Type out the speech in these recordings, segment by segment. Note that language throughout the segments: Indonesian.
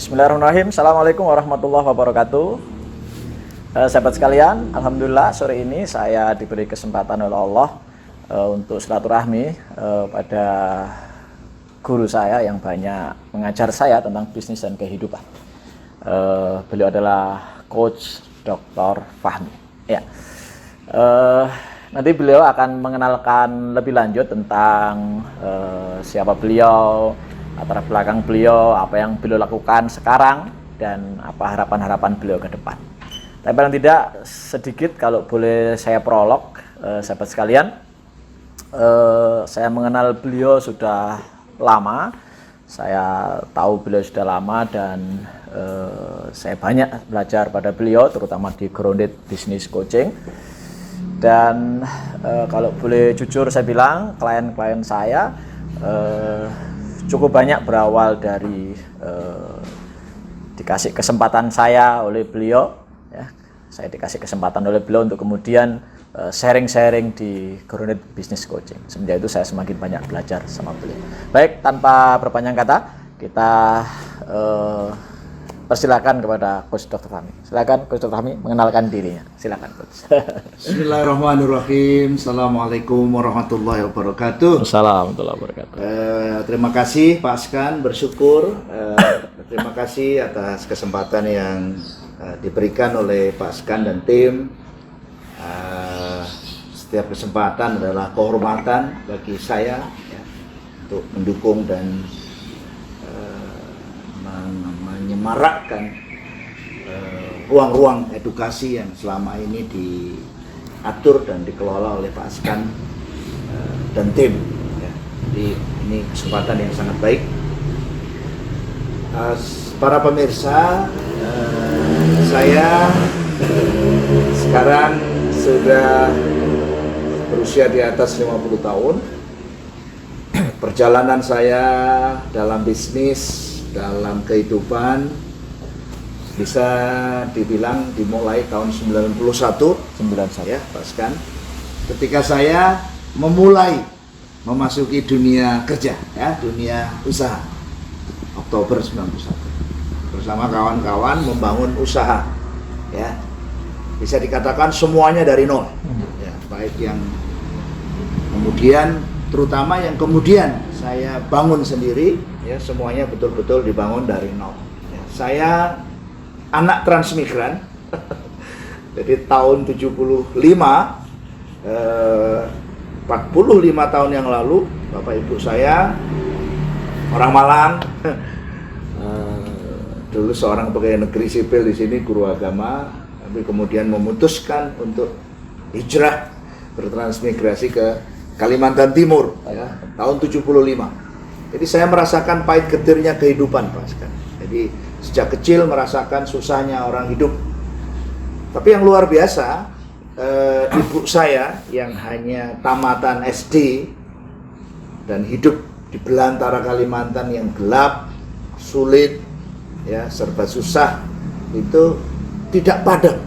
Bismillahirrahmanirrahim. Assalamualaikum warahmatullahi wabarakatuh. Sahabat sekalian, alhamdulillah sore ini saya diberi kesempatan oleh Allah untuk silaturahmi pada guru saya yang banyak mengajar saya tentang bisnis dan kehidupan. Beliau adalah Coach Dr. Fahmi. Ya. Nanti beliau akan mengenalkan lebih lanjut tentang siapa beliau, latar belakang beliau, apa yang beliau lakukan sekarang, dan apa harapan-harapan beliau ke depan. Tapi paling tidak sedikit kalau boleh saya prolog, sahabat sekalian. Saya mengenal beliau sudah lama, saya tahu beliau sudah lama, dan saya banyak belajar pada beliau, terutama di Grounded Business Coaching. Dan kalau boleh jujur saya bilang, klien-klien saya cukup banyak berawal dari dikasih kesempatan saya oleh beliau, ya. Saya dikasih kesempatan oleh beliau untuk kemudian sharing-sharing di Grounded Business Coaching. Semenjak itu saya semakin banyak belajar sama beliau. Baik, tanpa berpanjang kata, kita persilakan kepada Coach Dr. Fahmi. Silakan Coach Dr. Fahmi mengenalkan dirinya. Silakan Coach. Bismillahirrahmanirrahim. Assalamualaikum warahmatullahi wabarakatuh. Assalamualaikum warahmatullahi wabarakatuh. Terima kasih Pak Askan, bersyukur. Terima kasih atas kesempatan yang diberikan oleh Pak Askan dan tim. Setiap kesempatan adalah kehormatan bagi saya, ya, untuk mendukung dan menyemarakkan ruang-ruang edukasi yang selama ini diatur dan dikelola oleh Pak Askan dan tim, ya. Jadi ini kesempatan yang sangat baik. Para pemirsa, saya sekarang sudah berusia di atas 50 tahun. Perjalanan saya dalam bisnis, dalam kehidupan bisa dibilang dimulai tahun 91 ya Pak Askan, ketika saya memasuki dunia kerja, ya, dunia usaha, Oktober 91 bersama kawan-kawan membangun usaha, ya, bisa dikatakan semuanya dari nol, ya, baik yang kemudian, terutama yang kemudian saya bangun sendiri, ya, semuanya betul-betul dibangun dari nol, ya. Saya anak transmigran. Jadi tahun 45, 45 tahun yang lalu, bapak ibu saya orang Malang, dulu seorang pegawai negeri sipil di sini, guru agama, tapi kemudian memutuskan untuk hijrah bertransmigrasi ke Kalimantan Timur, ya, tahun 75. Jadi saya merasakan pahit getirnya kehidupan, Pak Askan. Jadi sejak kecil merasakan susahnya orang hidup. Tapi yang luar biasa, ibu saya yang hanya tamatan SD dan hidup di belantara Kalimantan yang gelap, sulit, ya, serba susah, itu tidak padam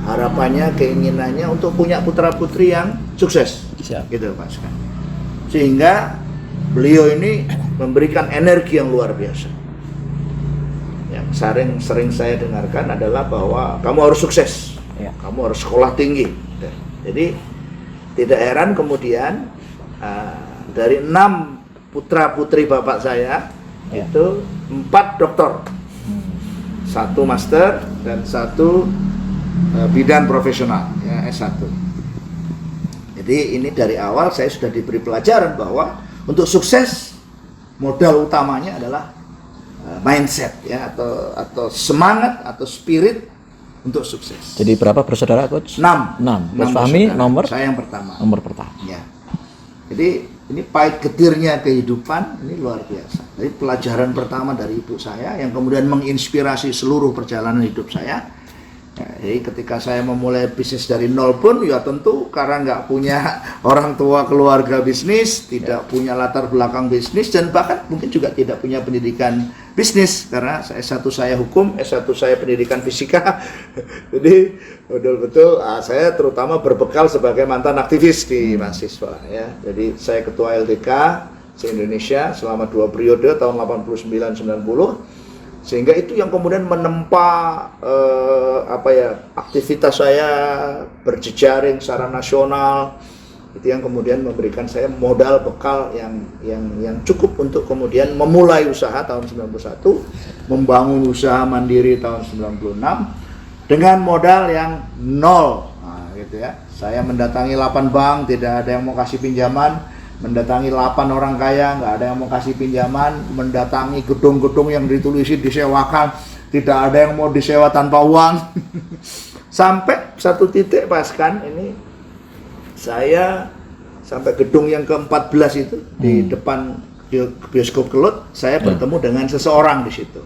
harapannya, keinginannya untuk punya putra-putri yang sukses. Siap. Gitu Pak Askan. Sehingga beliau ini memberikan energi yang luar biasa. Yang sering saya dengarkan adalah bahwa kamu harus sukses, ya, kamu harus sekolah tinggi. Jadi tidak heran kemudian dari 6 putra-putri bapak saya, ya, itu 4 doktor, 1 master dan 1 bidan profesional, ya, S1. Jadi ini dari awal saya sudah diberi pelajaran bahwa untuk sukses modal utamanya adalah mindset, ya, atau semangat atau spirit untuk sukses. Jadi berapa bersaudara Coach? 6. Coach Fahmi nomor? Saya yang pertama. Nomor pertama. Ya. Jadi ini pahit getirnya kehidupan ini luar biasa. Jadi pelajaran pertama dari ibu saya yang kemudian menginspirasi seluruh perjalanan hidup saya. Ya, jadi ketika saya memulai bisnis dari nol pun, ya tentu karena nggak punya orang tua keluarga bisnis, tidak punya latar belakang bisnis, dan bahkan mungkin juga tidak punya pendidikan bisnis, karena S1 saya hukum, S1 saya pendidikan fisika. Jadi betul-betul saya terutama berbekal sebagai mantan aktivis di mahasiswa, ya. Jadi saya ketua LDK se-Indonesia selama 2 periode tahun 89-90. Sehingga itu yang kemudian menempa aktivitas saya berjejaring secara nasional. Itu yang kemudian memberikan saya modal bekal yang cukup untuk kemudian memulai usaha tahun 91, membangun usaha mandiri tahun 96 dengan modal yang nol. Nah, gitu ya. Saya mendatangi 8 bank, tidak ada yang mau kasih pinjaman. Mendatangi 8 orang kaya, nggak ada yang mau kasih pinjaman. Mendatangi gedung-gedung yang ditulisi disewakan, tidak ada yang mau disewa tanpa uang. Sampai satu titik pas kan ini saya sampai gedung yang ke-14 itu di depan bioskop Kelut, saya bertemu dengan seseorang di situ.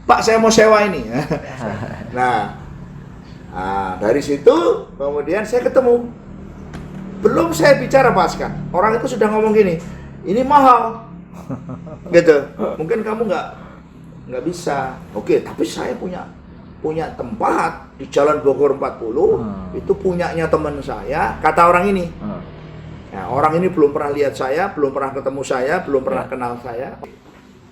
Pak, saya mau sewa ini. Nah, dari situ kemudian saya ketemu. Belum saya bicara paskan, orang itu sudah ngomong gini, ini mahal, gitu. Mungkin kamu nggak bisa. Oke, tapi saya punya tempat di Jalan Bogor 40, itu punyanya teman saya. Kata orang ini, ya, orang ini belum pernah lihat saya, belum pernah ketemu saya, belum pernah kenal saya.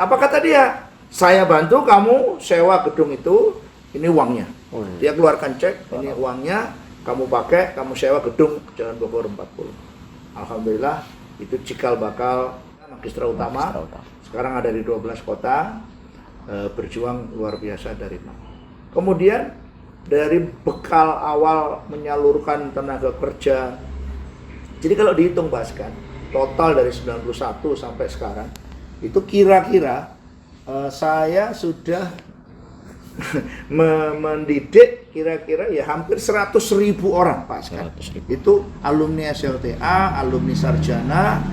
Apa kata dia? Saya bantu kamu sewa gedung itu, ini uangnya. Dia keluarkan cek, ini uangnya. Kamu pakai, kamu sewa gedung Jalan Bogor 40. Alhamdulillah, itu cikal bakal Magistra Utama. Sekarang ada di 12 kota, berjuang luar biasa dari nol. Kemudian dari bekal awal menyalurkan tenaga kerja. Jadi kalau dihitung bahaskan, total dari 91 sampai sekarang, itu kira-kira saya sudah mendidik kira-kira ya hampir 100.000 orang Pak Askan. Itu alumni SLTA, alumni sarjana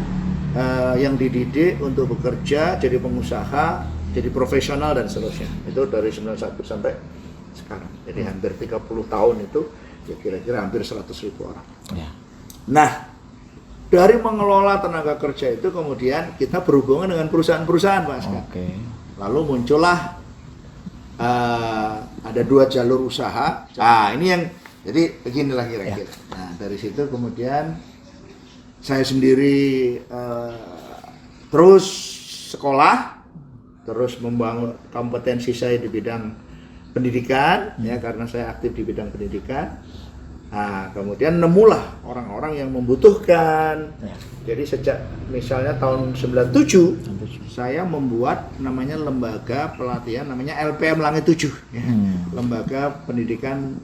yang dididik untuk bekerja, jadi pengusaha, jadi profesional dan seterusnya. Itu dari 91 sampai sekarang. Jadi hampir 30 tahun itu ya kira-kira hampir 100.000 orang. Ya. Nah, dari mengelola tenaga kerja itu kemudian kita berhubungan dengan perusahaan-perusahaan Pak Askan. Lalu muncullah ada 2 jalur usaha. Nah, ini yang jadi beginilah kira-kira. Nah, dari situ kemudian saya sendiri terus sekolah, terus membangun kompetensi saya di bidang pendidikan, ya karena saya aktif di bidang pendidikan. Nah, kemudian nemulah orang-orang yang membutuhkan. Jadi sejak misalnya tahun 97 saya membuat namanya lembaga pelatihan namanya LPM Langit 7 ya. Lembaga pendidikan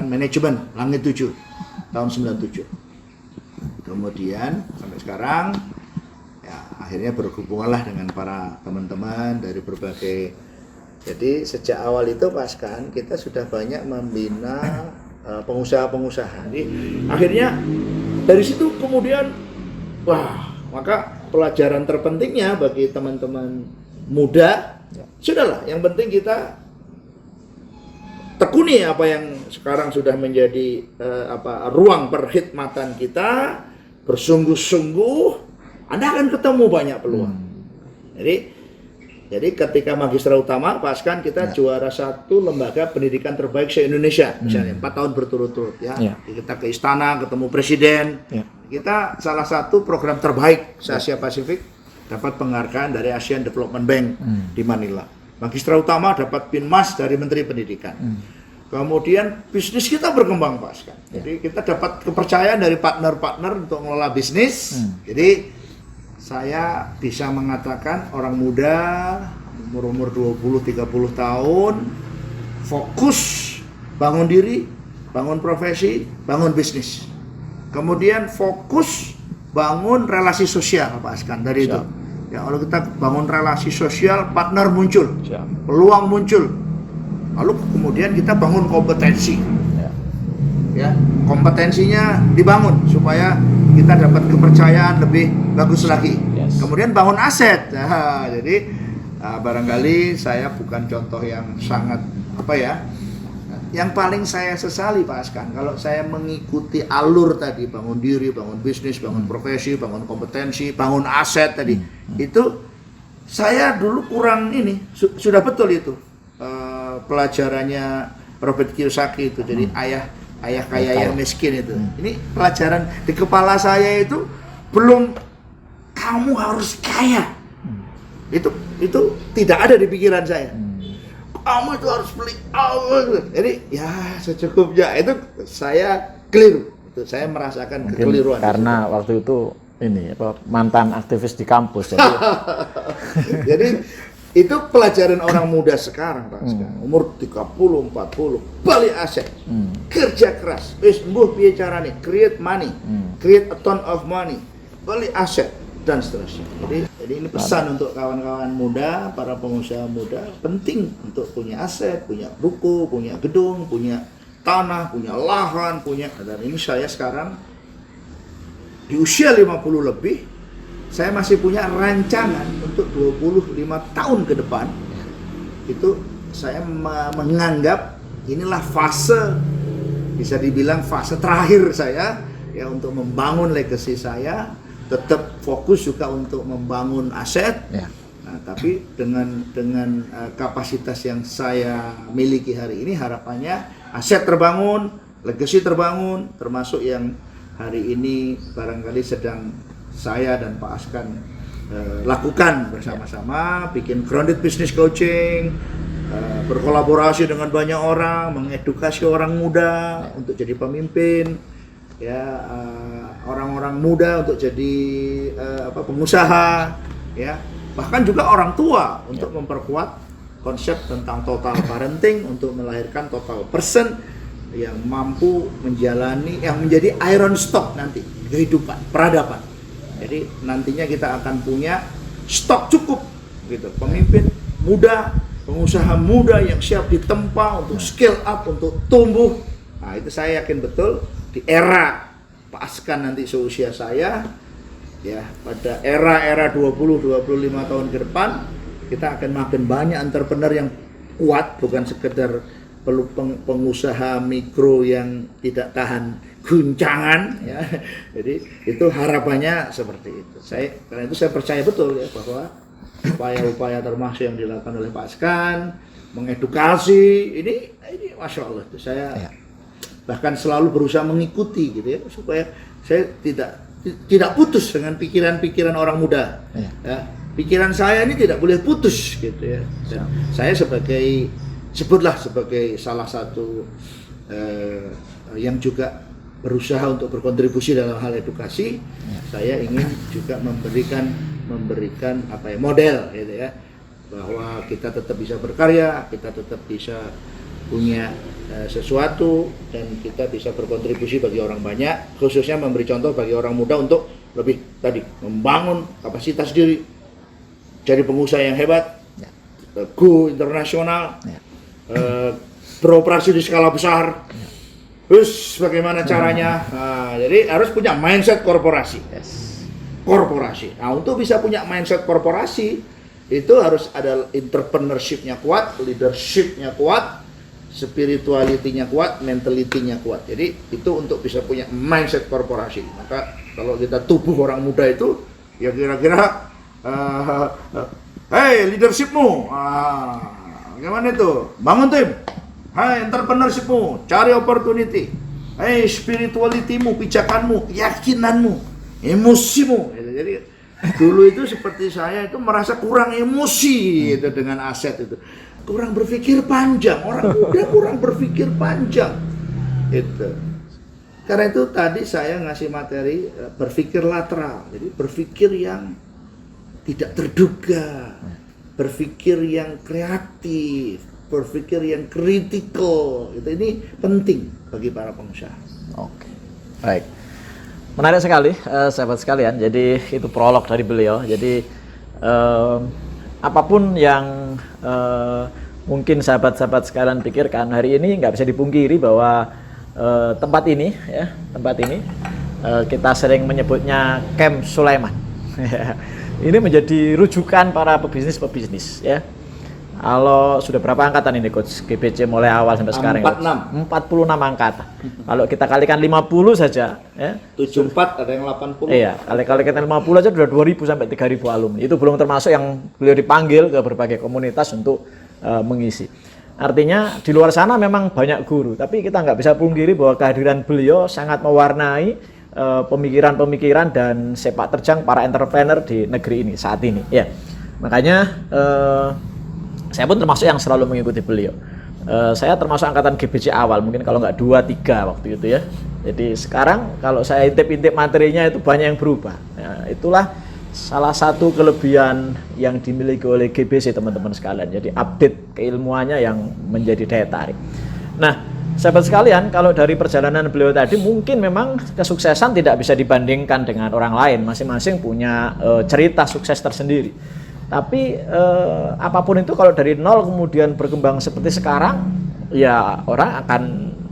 manajemen Langit 7 tahun 97. Kemudian sampai sekarang ya akhirnya berhubunganlah dengan para teman-teman dari berbagai. Jadi sejak awal itu Paskan kita sudah banyak membina pengusaha-pengusaha. Jadi akhirnya dari situ kemudian maka pelajaran terpentingnya bagi teman-teman muda sudahlah, yang penting kita tekuni apa yang sekarang sudah menjadi ruang perkhidmatan kita, bersungguh-sungguh, Anda akan ketemu banyak peluang. Jadi ketika Magistra Utama paskan kita juara 1 lembaga pendidikan terbaik se-Indonesia, misalnya 4 tahun berturut-turut ya. Kita ke istana ketemu presiden. Kita salah satu program terbaik se-Asia Pasifik, dapat penghargaan dari Asian Development Bank di Manila. Magistra Utama dapat Pinmas dari Menteri Pendidikan. Kemudian bisnis kita berkembang paskan. Jadi kita dapat kepercayaan dari partner-partner untuk mengelola bisnis. Jadi saya bisa mengatakan orang muda umur 20-30 tahun fokus bangun diri, bangun profesi, bangun bisnis. Kemudian fokus bangun relasi sosial Pak Askan dari itu. Ya, kalau kita bangun relasi sosial, partner muncul, peluang muncul. Lalu kemudian kita bangun kompetensi. Ya, kompetensinya dibangun supaya kita dapat kepercayaan lebih bagus lagi. Kemudian bangun aset. Nah, jadi barangkali saya bukan contoh yang sangat yang paling saya sesali Pak Askan kalau saya mengikuti alur tadi, bangun diri, bangun bisnis, bangun profesi, bangun kompetensi, bangun aset tadi. Itu saya dulu kurang sudah betul itu pelajarannya Robert Kiyosaki itu. Jadi ayah kaya yang miskin itu. Ini pelajaran di kepala saya itu belum, kamu harus kaya. Itu tidak ada di pikiran saya. Kamu itu harus beli. Jadi ya secukupnya. Itu saya keliru. Itu saya merasakan Mungkin kekeliruan. karena waktu itu ini mantan aktivis di kampus. Jadi Jadi itu pelajaran orang muda sekarang, Pak. Sekarang, umur 30, 40, balik aset, kerja keras, wis mbuh piye carane, create money, create a ton of money, balik aset dan seterusnya. Jadi ini pesan untuk kawan-kawan muda, para pengusaha muda, penting untuk punya aset, punya ruko, punya gedung, punya tanah, punya lahan, dan ini saya sekarang di usia 50 lebih, saya masih punya rancangan untuk 25 tahun ke depan. Itu saya menganggap inilah fase, bisa dibilang fase terakhir saya ya untuk membangun legacy saya, tetap fokus juga untuk membangun aset. ya. Nah, tapi dengan kapasitas yang saya miliki hari ini, harapannya aset terbangun, legacy terbangun, termasuk yang hari ini barangkali sedang saya dan Pak Askan lakukan bersama-sama, bikin grounded business coaching, berkolaborasi dengan banyak orang, mengedukasi orang muda untuk jadi pemimpin, ya orang-orang muda untuk jadi pengusaha, ya bahkan juga orang tua untuk memperkuat konsep tentang total parenting untuk melahirkan total person yang mampu menjalani, yang menjadi iron stock nanti kehidupan peradaban. Jadi nantinya kita akan punya stok cukup gitu, pemimpin muda, pengusaha muda yang siap ditempa untuk scale up, untuk tumbuh. Nah itu saya yakin betul di era Pak Askan nanti seusia saya, ya pada era 20-25 tahun ke depan, kita akan makin banyak entrepreneur yang kuat, bukan sekedar pengusaha mikro yang tidak tahan guncangan, ya. Jadi itu harapannya seperti itu. Karena itu saya percaya betul ya bahwa upaya-upaya termasuk yang dilakukan oleh Pak Askan, mengedukasi ini masya Allah itu saya bahkan selalu berusaha mengikuti gitu ya, supaya saya tidak putus dengan pikiran-pikiran orang muda. Ya. Pikiran saya ini tidak boleh putus gitu ya. Dan saya sebutlah sebagai salah satu yang juga berusaha untuk berkontribusi dalam hal edukasi. Saya ingin juga memberikan model gitu ya, bahwa kita tetap bisa berkarya, kita tetap bisa punya sesuatu, dan kita bisa berkontribusi bagi orang banyak, khususnya memberi contoh bagi orang muda untuk lebih membangun kapasitas diri, jadi pengusaha yang hebat, go internasional, beroperasi di skala besar. Terus bagaimana caranya? Nah, jadi harus punya mindset korporasi. Korporasi. Nah, untuk bisa punya mindset korporasi itu harus ada entrepreneurship-nya kuat, leadership-nya kuat, spirituality-nya kuat, mentality-nya kuat. Jadi itu untuk bisa punya mindset korporasi. Maka kalau kita tubuh orang muda itu ya kira-kira hey leadership-mu, bagaimana itu? Bangun tim. Hai entrepreneurship-mu, cari opportunity. Hai spirituality-mu, pijakanmu, keyakinanmu, emosimu. Jadi dulu itu seperti saya itu merasa kurang emosi itu dengan aset itu. Kurang berpikir panjang, orang muda kurang berpikir panjang. Itu. Karena itu tadi saya ngasih materi berpikir lateral. Jadi berpikir yang tidak terduga, berpikir yang kreatif, berpikir yang kritikal. Ini penting bagi para pengusaha. Oke, baik, menarik sekali sahabat sekalian. Jadi itu prolog dari beliau. Jadi apapun yang mungkin sahabat-sahabat sekalian pikirkan hari ini, nggak bisa dipungkiri bahwa tempat ini kita sering menyebutnya Camp Sulaiman. Ini menjadi rujukan para pebisnis ya. Kalau sudah berapa angkatan ini Coach GBC mulai awal sampai sekarang? 46 angkatan. Kalau kita kalikan 50 saja ya. 74 ada yang 80. Iya, kali-kalikan 50 aja sudah 2000 sampai 3000 alumni. Itu belum termasuk yang beliau dipanggil ke berbagai komunitas untuk mengisi. Artinya di luar sana memang banyak guru, tapi kita nggak bisa pungkiri bahwa kehadiran beliau sangat mewarnai pemikiran-pemikiran dan sepak terjang para entrepreneur di negeri ini saat ini ya. Makanya saya pun termasuk yang selalu mengikuti beliau. Saya termasuk angkatan GBC awal, mungkin kalau nggak 2-3 waktu itu ya. Jadi sekarang kalau saya intip-intip materinya itu banyak yang berubah. Nah, itulah salah satu kelebihan yang dimiliki oleh GBC teman-teman sekalian. Jadi update keilmuannya yang menjadi daya tarik. Nah, sahabat sekalian, kalau dari perjalanan beliau tadi mungkin memang kesuksesan tidak bisa dibandingkan dengan orang lain. Masing-masing punya cerita sukses tersendiri. Tapi apapun itu kalau dari nol kemudian berkembang seperti sekarang, ya orang akan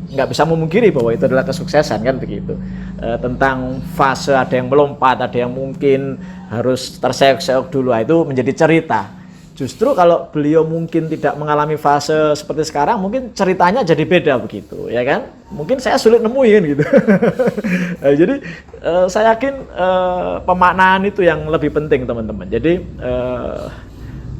nggak bisa memungkiri bahwa itu adalah kesuksesan, kan begitu. Tentang fase ada yang melompat, ada yang mungkin harus terseok-seok dulu, itu menjadi cerita. Justru kalau beliau mungkin tidak mengalami fase seperti sekarang, mungkin ceritanya jadi beda begitu, ya kan? Mungkin saya sulit nemuin gitu. Jadi saya yakin pemaknaan itu yang lebih penting teman-teman. Jadi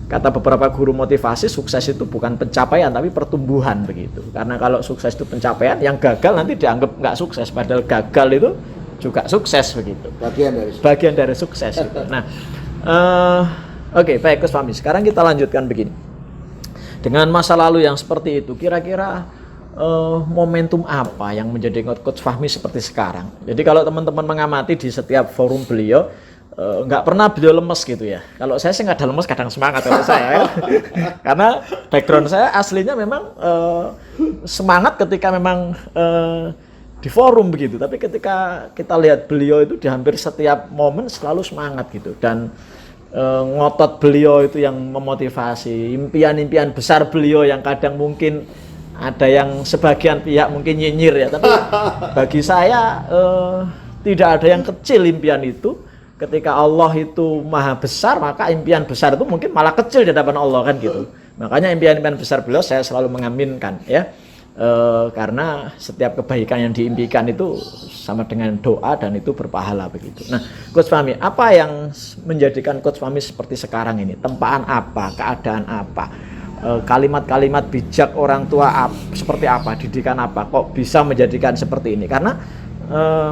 kata beberapa guru motivasi, sukses itu bukan pencapaian tapi pertumbuhan begitu. Karena kalau sukses itu pencapaian, yang gagal nanti dianggap nggak sukses, padahal gagal itu juga sukses begitu. Bagian dari sukses gitu. Nah, oke, baik Coach Fahmi. Sekarang kita lanjutkan begini. Dengan masa lalu yang seperti itu, kira-kira momentum apa yang menjadikan Coach Fahmi seperti sekarang? Jadi kalau teman-teman mengamati di setiap forum beliau, nggak pernah beliau lemes gitu ya. Kalau saya sih nggak ada lemes, kadang semangat kalau saya. Karena background saya aslinya memang semangat ketika memang di forum begitu. Tapi ketika kita lihat beliau itu di hampir setiap momen selalu semangat gitu. Dan ngotot beliau itu yang memotivasi. Impian-impian besar beliau yang kadang mungkin ada yang sebagian pihak mungkin nyinyir ya. Tapi bagi saya tidak ada yang kecil impian itu. Ketika Allah itu maha besar, maka impian besar itu mungkin malah kecil di hadapan Allah, kan gitu. Makanya impian-impian besar beliau saya selalu mengaminkan ya. Karena setiap kebaikan yang diimpikan itu sama dengan doa dan itu berpahala begitu. Nah, Coach Fahmi, apa yang menjadikan Coach Fahmi seperti sekarang ini? Tempaan apa? Keadaan apa? Kalimat-kalimat bijak orang tua seperti apa? Didikan apa? Kok bisa menjadikan seperti ini? Karena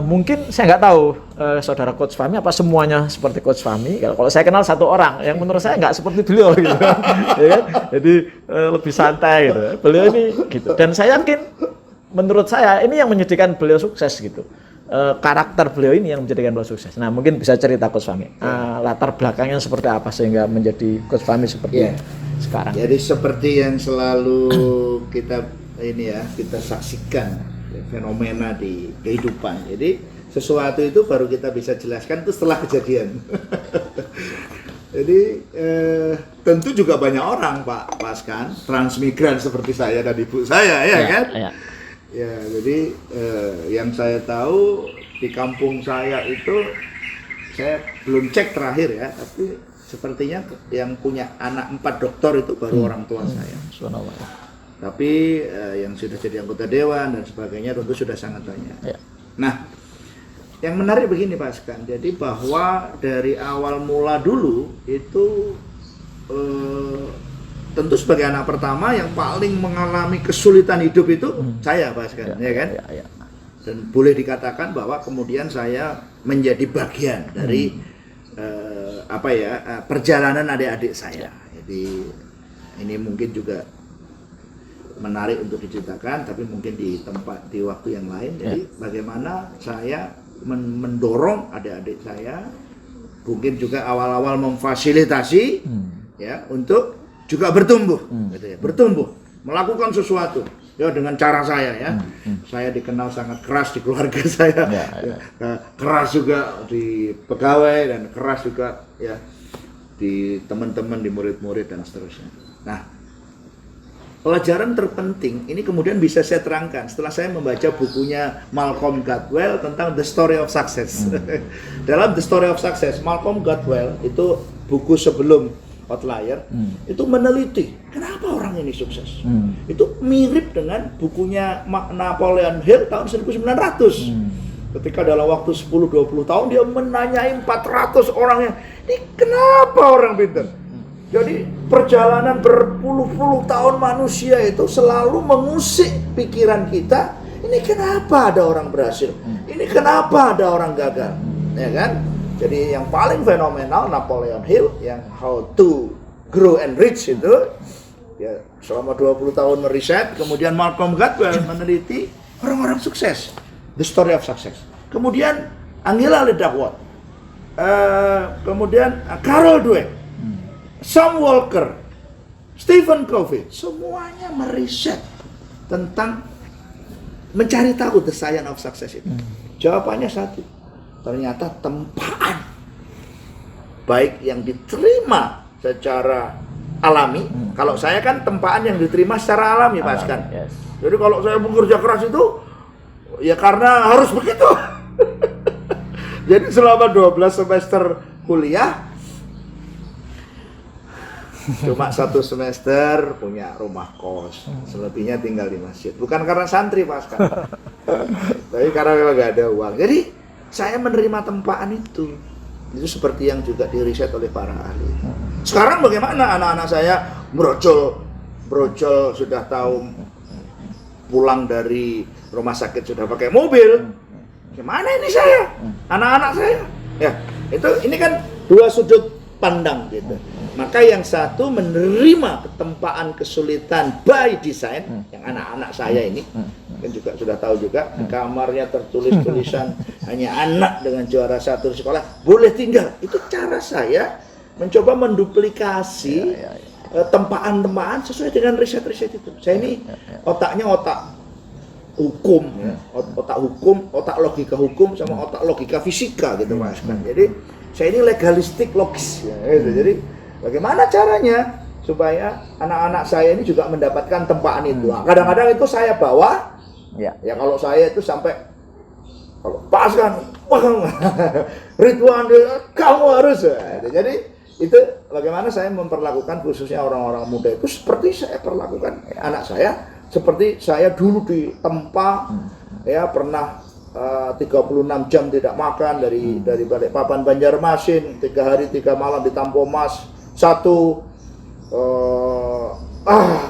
mungkin saya nggak tahu saudara Coach Fahmi apa semuanya seperti Coach Fahmi. Kalau saya kenal satu orang yang menurut saya nggak seperti beliau gitu, ya kan? Jadi lebih santai gitu. Beliau ini gitu. Dan saya yakin menurut saya ini yang menjadikan beliau sukses gitu. Karakter beliau ini yang menjadikan beliau sukses. Nah, mungkin bisa cerita Coach Fahmi latar belakangnya seperti apa sehingga menjadi Coach Fahmi seperti sekarang. Jadi seperti yang selalu kita saksikan fenomena di kehidupan. Jadi sesuatu itu baru kita bisa jelaskan itu setelah kejadian. Jadi tentu juga banyak orang Pak Paskan transmigran seperti saya dan ibu saya ya kan. Ya. Ya, jadi yang saya tahu di kampung saya itu saya belum cek terakhir ya, tapi sepertinya yang punya anak 4 doktor itu baru orang tua saya. Tapi yang sudah jadi anggota dewan dan sebagainya tentu sudah sangat banyak. Ya. Nah, yang menarik begini Pak Askan, jadi bahwa dari awal mula dulu itu tentu sebagai anak pertama yang paling mengalami kesulitan hidup itu saya Pak Askan, ya kan? Ya. Dan boleh dikatakan bahwa kemudian saya menjadi bagian dari perjalanan adik-adik saya. Jadi ini mungkin juga menarik untuk diceritakan, tapi mungkin di waktu yang lain. Jadi bagaimana saya mendorong adik-adik saya, mungkin juga awal-awal memfasilitasi ya untuk juga bertumbuh, gitu ya, bertumbuh, melakukan sesuatu ya dengan cara saya ya. Saya dikenal sangat keras di keluarga saya, keras juga di pegawai dan keras juga ya di teman-teman, di murid-murid dan seterusnya. Nah, pelajaran terpenting ini kemudian bisa saya terangkan setelah saya membaca bukunya Malcolm Gladwell tentang The Story of Success. Dalam The Story of Success, Malcolm Gladwell itu buku sebelum Outlier itu meneliti kenapa orang ini sukses. Itu mirip dengan bukunya Napoleon Hill tahun 1900. Ketika dalam waktu 10-20 tahun dia menanyai 400 orang yang ini kenapa orang pintar. Jadi perjalanan berpuluh-puluh tahun manusia itu selalu mengusik pikiran kita. Ini kenapa ada orang berhasil? Ini kenapa ada orang gagal? Ya kan? Jadi yang paling fenomenal Napoleon Hill yang How to Grow and Rich itu ya selama 20 tahun meriset, kemudian Malcolm Gladwell meneliti orang-orang sukses, the story of success. Kemudian Angela Duckworth, kemudian Carol Dweck, Sam Walker, Stephen Covey, semuanya meriset tentang mencari tahu the science of success itu. Jawabannya satu, ternyata tempaan baik yang diterima secara alami. Kalau saya kan tempaan yang diterima secara alami, Pak Askan. Yes. Jadi kalau saya bekerja keras itu ya karena harus begitu. Jadi selama 12 semester kuliah cuma 1 semester punya rumah kos, selebihnya tinggal di masjid. Bukan karena santri, Pak Askan. Tapi karena memang nggak ada uang. Jadi saya menerima tempaan itu seperti yang juga diriset oleh para ahli. Sekarang bagaimana anak-anak saya brojol sudah tahu pulang dari rumah sakit sudah pakai mobil. Gimana ini saya? Anak-anak saya? Ya, ini kan dua sudut pandang gitu. Maka yang satu menerima ketempaan kesulitan by design, yang anak-anak saya ini kan juga sudah tahu juga di kamarnya tertulis tulisan hanya anak dengan juara 1 di sekolah boleh tinggal. Itu cara saya mencoba menduplikasi tempaan-tempaan sesuai dengan riset-riset itu. Saya ini otaknya otak hukum, otak logika hukum sama otak logika fisika gitu, Mas. Jadi saya ini legalistik logis ya, gitu. Jadi bagaimana caranya supaya anak-anak saya ini juga mendapatkan tempaan itu. Nah, kadang-kadang itu saya bawa ya kalau saya itu sampai kalau pas kan Ridwan kamu harus ya. Jadi itu bagaimana saya memperlakukan khususnya orang-orang muda itu seperti saya perlakukan anak saya, seperti saya dulu ditempa ya pernah 36 jam tidak makan dari Balikpapan Banjarmasin, 3 hari 3 malam di Tampo Mas 1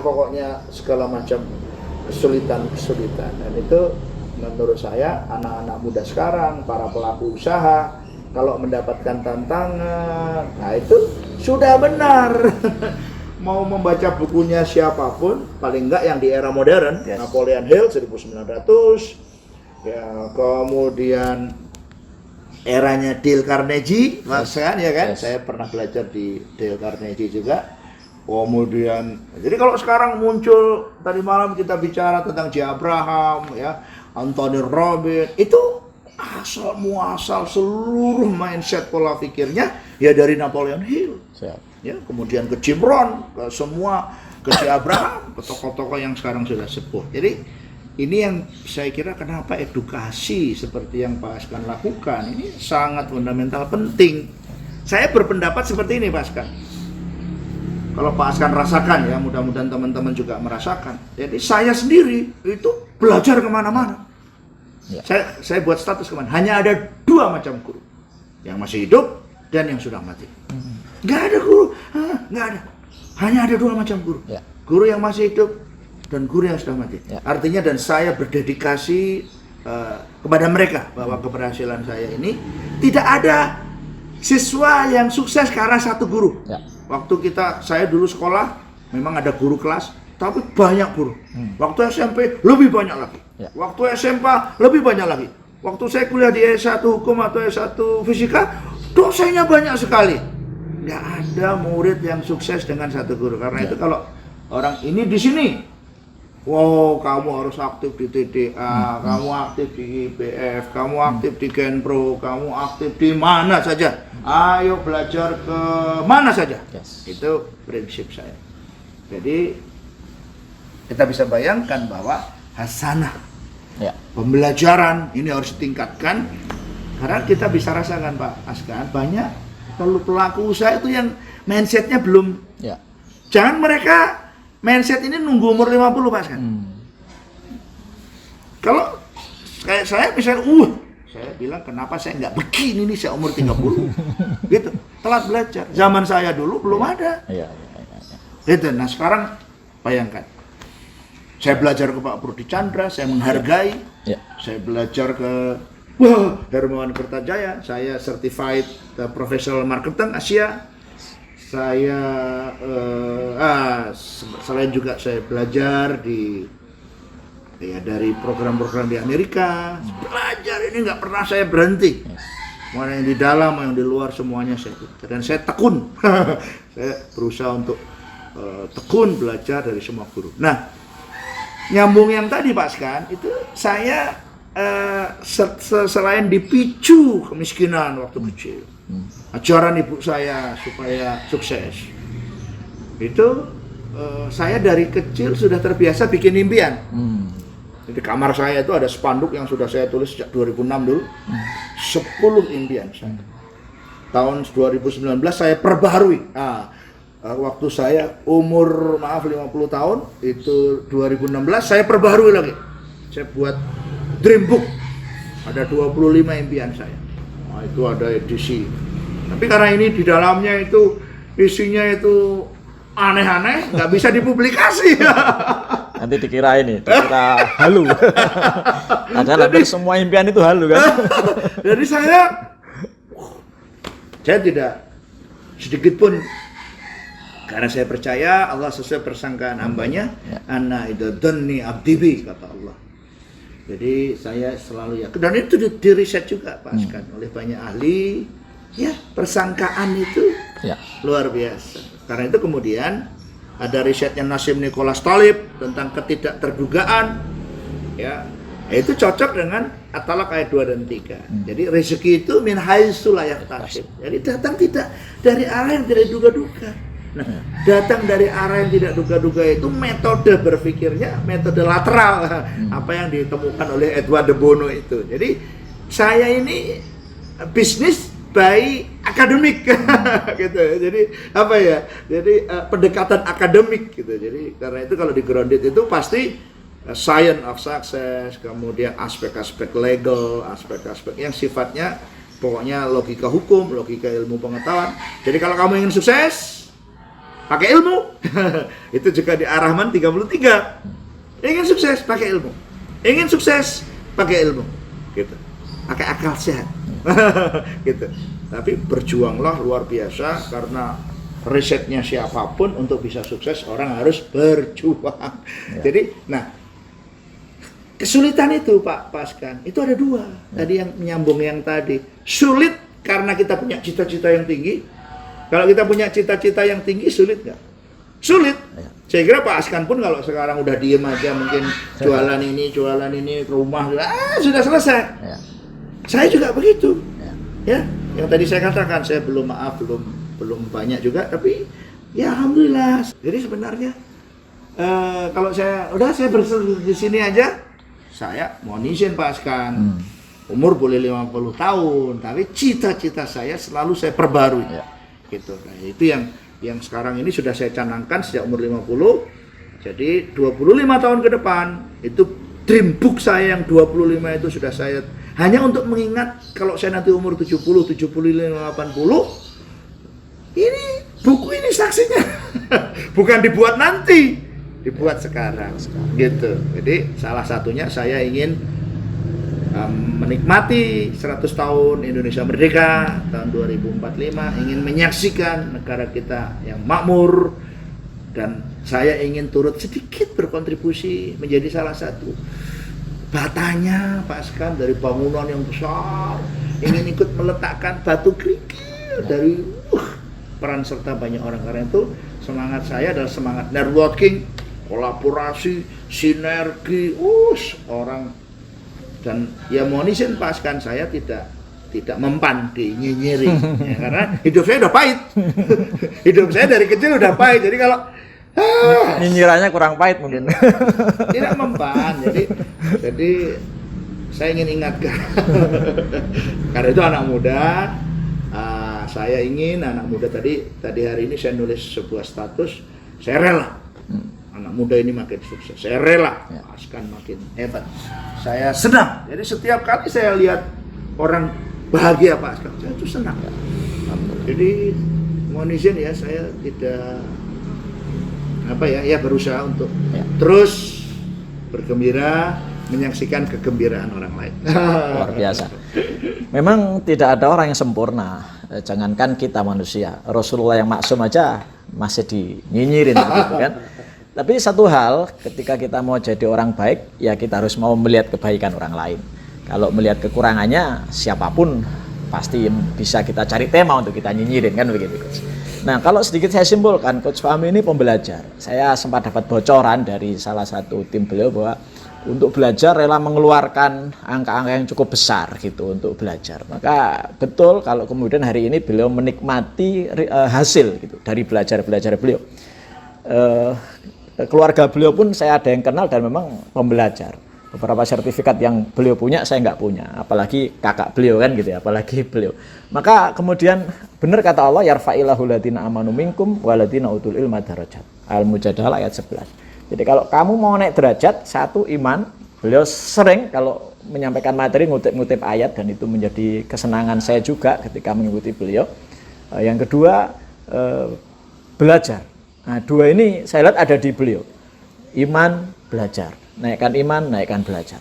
pokoknya segala macam kesulitan dan itu menurut saya anak-anak muda sekarang, para pelaku usaha kalau mendapatkan tantangan, nah itu sudah benar. Mau membaca bukunya siapapun, paling enggak yang di era modern, Napoleon Hill 1900, ya kemudian eranya Dale Carnegie, Mas kan ya kan? Saya pernah belajar di Dale Carnegie juga. Kemudian, jadi kalau sekarang muncul tadi malam kita bicara tentang J. Abraham, ya, Anthony Robbins, itu asal muasal seluruh mindset pola pikirnya ya dari Napoleon Hill. Ya, kemudian ke Jim Rohn, ke semua ke J. Abraham, ke tokoh-tokoh yang sekarang sudah sepuh. Jadi ini yang saya kira kenapa edukasi seperti yang Pak Askan lakukan ini sangat fundamental penting. Saya berpendapat seperti ini, Pak Askan. Kalau Pak Askan rasakan ya, mudah-mudahan teman-teman juga merasakan. Jadi saya sendiri itu belajar kemana-mana. Ya. Saya buat status kemana. Hanya ada 2 macam guru, yang masih hidup dan yang sudah mati. Nggak ada guru, nggak ada. Hanya ada 2 macam guru. Ya. Guru yang masih hidup dan guru yang sudah mati. Ya. Artinya dan saya berdedikasi kepada mereka bahwa keberhasilan saya ini tidak ada siswa yang sukses karena 1 guru. Ya. Waktu saya dulu sekolah memang ada guru kelas, tapi banyak guru. Waktu SMP lebih banyak lagi. Ya. Waktu SMA lebih banyak lagi. Waktu saya kuliah di S1 Hukum atau S1 Fisika, dosennya banyak sekali. Nggak ada murid yang sukses dengan 1 guru. Karena itu kalau orang ini di sini, wow, kamu harus aktif di TDA, kamu aktif di IPF, kamu aktif di Genpro, kamu aktif di mana saja. Ayo belajar ke mana saja. Itu prinsip saya. Jadi kita bisa bayangkan bahwa hasanah pembelajaran ini harus ditingkatkan. Karena kita bisa rasakan, Pak Askan, banyak kalau pelaku usaha itu yang mindsetnya belum. Jangan mereka mindset ini nunggu umur 50, Pak Askan. Kalau kayak saya misalnya, saya bilang kenapa saya nggak begini nih saya umur 30 gitu, telat belajar. Zaman saya dulu belum ada. Gitu. Nah sekarang bayangkan, saya belajar ke Pak Prudi Chandra, saya menghargai. Saya belajar ke Wah, Hermawan Kertajaya, saya certified professional marketing Asia. Saya selain juga saya belajar dari program-program di Amerika. Belajar ini nggak pernah saya berhenti. Mana yang di dalam, yang di luar semuanya saya ikut. Dan saya tekun. Saya berusaha untuk tekun belajar dari semua guru. Nah, nyambung yang tadi Pak Askan, itu saya selain dipicu kemiskinan waktu kecil, ajaran ibu saya supaya sukses, itu saya dari kecil sudah terbiasa bikin impian. Di kamar saya itu ada spanduk yang sudah saya tulis sejak 2006 dulu, 10 impian saya. Tahun 2019 saya perbaharui. Waktu saya umur 50 tahun, itu 2016 saya perbaharui lagi. Saya buat Dream Book, ada 25 impian saya. Itu ada edisi. Tapi karena ini di dalamnya itu isinya itu aneh-aneh, nggak bisa dipublikasi. Nanti dikira halu. Padahal hampir semua impian itu halu kan. Jadi saya tidak sedikit pun, karena saya percaya Allah sesuai persangkaan hambanya. Ana itu dhanni abdibi, kata Allah. Jadi saya selalu yakin, dan itu diriset juga Pak Askan oleh banyak ahli. Ya, persangkaan itu luar biasa. Karena itu kemudian ada risetnya Nassim Nicholas Taleb tentang ketidakterdugaan. Ya, itu cocok dengan At-Talaq ayat 2 dan 3. Jadi rezeki itu min haitsu la yahtasib. Jadi datang tidak dari arah yang tidak duga-duga. Nah, datang dari arah yang tidak duga-duga itu metode berpikirnya, metode lateral, apa yang ditemukan oleh Edward de Bono itu. Jadi saya ini bisnis by akademik, gitu. Jadi apa ya? Jadi pendekatan akademik gitu. Jadi karena itu kalau di grounded itu pasti science of success, kemudian aspek-aspek legal, aspek-aspek yang sifatnya pokoknya logika hukum, logika ilmu pengetahuan. Jadi kalau kamu ingin sukses, pakai ilmu. Itu juga di Ar-Rahman 33. Ingin sukses, pakai ilmu. Ingin sukses, pakai ilmu. Gitu. Pakai akal sehat. Gitu. Tapi berjuanglah luar biasa, karena risetnya siapapun untuk bisa sukses orang harus berjuang. Jadi, nah, kesulitan itu Pak Askan, itu ada dua. Tadi yang menyambung yang tadi. Sulit karena kita punya cita-cita yang tinggi. Kalau kita punya cita-cita yang tinggi, sulit nggak? Sulit. Saya kira Pak Askan pun kalau sekarang udah diem aja, mungkin jualan ini, rumah, sudah selesai. Saya juga begitu. Ya, yang tadi saya katakan, saya belum banyak juga, tapi ya alhamdulillah. Jadi sebenarnya kalau saya bersedia di sini aja, saya mohon izin Pak Askan. Umur boleh 50 tahun, tapi cita-cita saya selalu saya perbarui. Gitu. Nah, itu yang sekarang ini sudah saya canangkan sejak umur 50. Jadi 25 tahun ke depan itu dream book saya yang 25 itu sudah saya, hanya untuk mengingat kalau saya nanti umur 70, 75, 80, ini buku ini saksinya. Bukan dibuat nanti, dibuat sekarang. Gitu. Jadi salah satunya saya ingin menikmati 100 tahun Indonesia merdeka tahun 2045, ingin menyaksikan negara kita yang makmur, dan saya ingin turut sedikit berkontribusi menjadi salah satu batanya Pak Askan dari bangunan yang besar, ingin ikut meletakkan batu kerikil dari peran serta banyak orang. Karena itu semangat saya adalah semangat networking, kolaborasi, sinergi, orang. Dan ya mohon izin Pak Askan, saya tidak mempan dinyinyiri, ya, karena hidup saya udah pahit. Hidup saya dari kecil udah pahit, jadi kalau nyinyirannya kurang pahit mungkin. Tidak mempan. Jadi saya ingin ingatkan. Karena itu anak muda, saya ingin anak muda tadi hari ini saya nulis sebuah status, saya rela anak muda ini makin sukses, saya rela Pak Askan makin hebat, saya senang. Jadi setiap kali saya lihat orang bahagia Pak Askan, saya itu senang. Jadi mohon izin ya, saya tidak berusaha untuk terus bergembira, menyaksikan kegembiraan orang lain. Luar biasa. Memang tidak ada orang yang sempurna. Jangankan kita manusia, Rasulullah yang maksum aja masih dinyinyirin gitu kan. Tapi satu hal, ketika kita mau jadi orang baik, ya kita harus mau melihat kebaikan orang lain. Kalau melihat kekurangannya, siapapun pasti bisa kita cari tema untuk kita nyinyirin, kan begitu, Coach. Nah, kalau sedikit saya simpulkan, Coach Fahmi ini pembelajar. Saya sempat dapat bocoran dari salah satu tim beliau bahwa untuk belajar rela mengeluarkan angka-angka yang cukup besar gitu untuk belajar. Maka betul kalau kemudian hari ini beliau menikmati hasil gitu dari belajar beliau. Keluarga beliau pun saya ada yang kenal dan memang pembelajar. Beberapa sertifikat yang beliau punya saya nggak punya, apalagi kakak beliau kan gitu ya, apalagi beliau. Maka kemudian benar kata Allah, yarfa'illahu ladina amanu minkum waladina utul ilma darajat. Al-Mujadalah ayat 11. Jadi kalau kamu mau naik derajat, satu iman, beliau sering kalau menyampaikan materi ngutip-ngutip ayat dan itu menjadi kesenangan saya juga ketika mengikuti beliau. Yang kedua, belajar. Nah, dua ini saya lihat ada di beliau. Iman, belajar. Naikkan iman, naikkan belajar.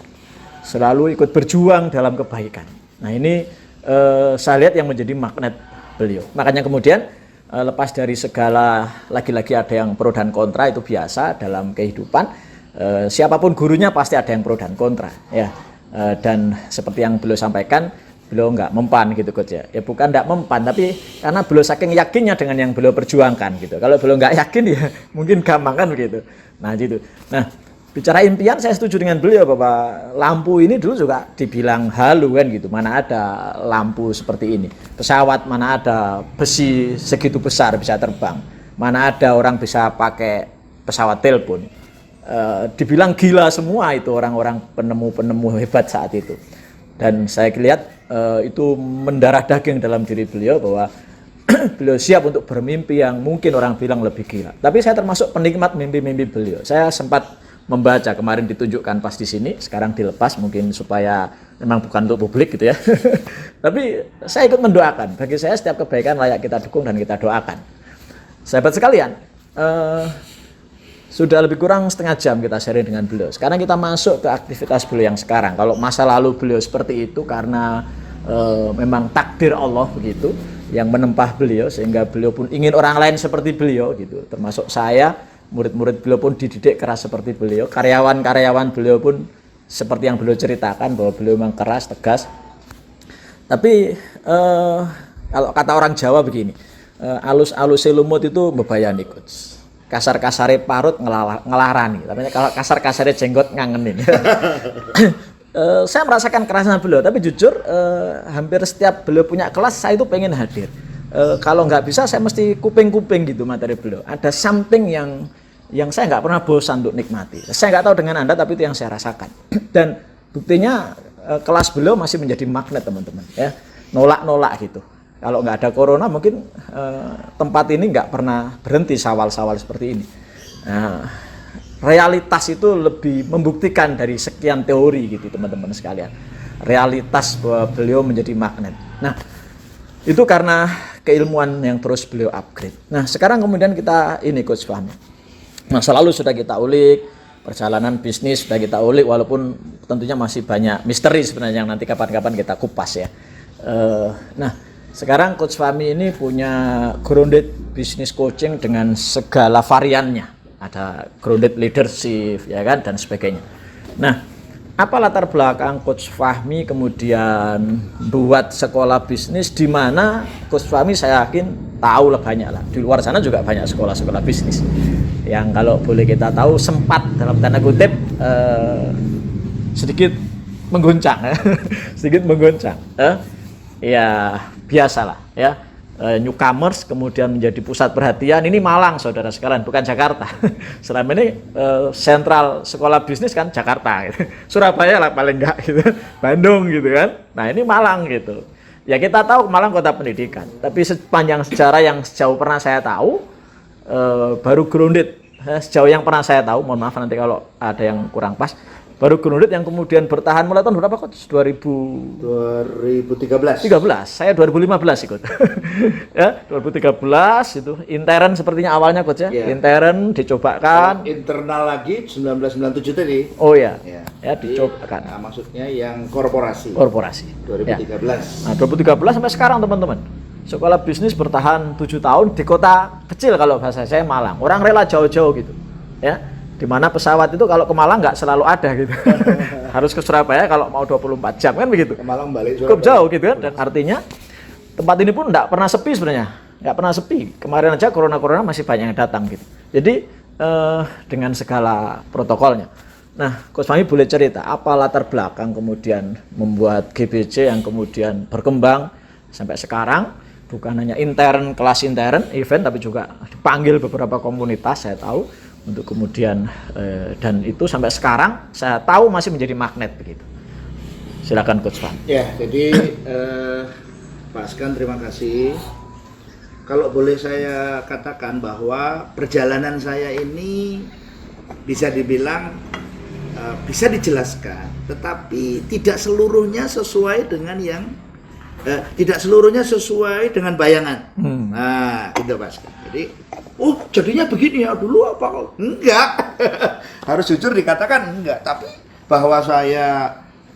Selalu ikut berjuang dalam kebaikan. Nah, ini saya lihat yang menjadi magnet beliau. Makanya kemudian lepas dari segala, lagi-lagi ada yang pro dan kontra, itu biasa dalam kehidupan. Siapapun gurunya pasti ada yang pro dan kontra, ya. Dan seperti yang beliau sampaikan, beliau nggak mempan gitu, Coach ya. Ya bukan nggak mempan, tapi karena beliau saking yakinnya dengan yang beliau perjuangkan gitu. Kalau beliau nggak yakin ya mungkin gampang kan begitu. Nah gitu. Nah, bicara impian, saya setuju dengan beliau bahwa lampu ini dulu juga dibilang halu kan gitu. Mana ada lampu seperti ini. Pesawat mana ada besi segitu besar bisa terbang. Mana ada orang bisa pakai pesawat telepon. Dibilang gila semua itu orang-orang penemu-penemu hebat saat itu. Dan saya lihat itu mendarah daging dalam diri beliau bahwa beliau siap untuk bermimpi yang mungkin orang bilang lebih gila. Tapi saya termasuk penikmat mimpi-mimpi beliau. Saya sempat membaca kemarin, ditunjukkan pas di sini, sekarang dilepas mungkin supaya memang bukan untuk publik gitu ya. Tapi saya ikut mendoakan. Bagi saya setiap kebaikan layak kita dukung dan kita doakan. Sahabat sekalian, sudah lebih kurang setengah jam kita sharing dengan beliau. Sekarang kita masuk ke aktivitas beliau yang sekarang. Kalau masa lalu beliau seperti itu karena memang takdir Allah begitu yang menempah beliau sehingga beliau pun ingin orang lain seperti beliau gitu. Termasuk saya, murid-murid beliau pun dididik keras seperti beliau, karyawan-karyawan beliau pun seperti yang beliau ceritakan bahwa beliau memang keras, tegas. Tapi kalau kata orang Jawa begini, alus-alus lumut itu bebayani, Coach. Kasar-kasare parut ngelarani. Tapi kalau kasar-kasare jenggot ngangenin. Saya merasakan kerasan beliau, tapi jujur hampir setiap beliau punya kelas saya itu pengen hadir. Kalau nggak bisa saya mesti kuping-kuping gitu materi beliau. Ada something yang saya nggak pernah bosan untuk nikmati. Saya nggak tahu dengan Anda, tapi itu yang saya rasakan. Dan buktinya kelas beliau masih menjadi magnet teman-teman. Ya, nolak-nolak gitu. Kalau nggak ada corona mungkin tempat ini nggak pernah berhenti sawal-sawal seperti ini. Nah, realitas itu lebih membuktikan dari sekian teori gitu teman-teman sekalian. Realitas bahwa beliau menjadi magnet. Nah, itu karena keilmuan yang terus beliau upgrade. Nah, sekarang kemudian kita ini Coach Fahmi. Masa lalu sudah kita ulik, perjalanan bisnis sudah kita ulik, walaupun tentunya masih banyak misteri sebenarnya yang nanti kapan-kapan kita kupas ya. Nah, sekarang Coach Fahmi ini punya grounded business coaching dengan segala variannya. Ada grounded leadership ya kan dan sebagainya. Nah, apa latar belakang Coach Fahmi kemudian buat sekolah bisnis di mana Coach Fahmi saya yakin tahu lah banyak lah. Di luar sana juga banyak sekolah-sekolah bisnis. Yang kalau boleh kita tahu sempat dalam tanda kutip sedikit mengguncang ya. Sedikit mengguncang. Ya biasalah ya. Newcomers kemudian menjadi pusat perhatian. Ini Malang saudara sekalian, bukan Jakarta. Selama ini sentral sekolah bisnis kan Jakarta gitu. Surabaya lah paling enggak gitu, Bandung gitu kan. Nah ini Malang gitu. Ya kita tahu Malang kota pendidikan, tapi sepanjang sejarah yang sejauh pernah saya tahu baru grounded. Sejauh yang pernah saya tahu, mohon maaf nanti kalau ada yang kurang pas, Baru Gunung Rit yang kemudian bertahan mulai tahun berapa Coach? 2013. Saya 2015 ikut. Ya, 2013 itu intern sepertinya awalnya Coach ya. Iya. Intern dicobakan. Internal lagi 1997 tadi. Oh ya. Ya, Ya, dicobakan. Nah, maksudnya yang korporasi. Korporasi. 2013. Nah, 2013 sampai sekarang teman-teman. Sekolah bisnis bertahan 7 tahun di kota kecil kalau bahasa saya Malang. Orang rela jauh-jauh gitu. Ya. Di mana pesawat itu kalau ke Malang nggak selalu ada gitu. Harus ke Surabaya kalau mau 24 jam kan begitu. Ke Malang balik Cukup jauh gitu kan. Dan artinya tempat ini pun nggak pernah sepi sebenarnya. Nggak pernah sepi. Kemarin aja corona masih banyak yang datang gitu. Jadi dengan segala protokolnya. Nah, Coach Fahmi boleh cerita apa latar belakang kemudian membuat GBC yang kemudian berkembang sampai sekarang, bukan hanya intern, kelas intern, event, tapi juga dipanggil beberapa komunitas saya tahu untuk kemudian dan itu sampai sekarang saya tahu masih menjadi magnet begitu. Silakan Coach Fahmi. Ya, jadi Pak Askan terima kasih. Kalau boleh saya katakan bahwa perjalanan saya ini bisa dibilang bisa dijelaskan, tetapi tidak seluruhnya sesuai dengan yang tidak seluruhnya sesuai dengan bayangan. Nah, gitu Pak Askan. Jadi, jadinya begini ya dulu apa? Enggak. Harus jujur dikatakan enggak. Tapi bahwa saya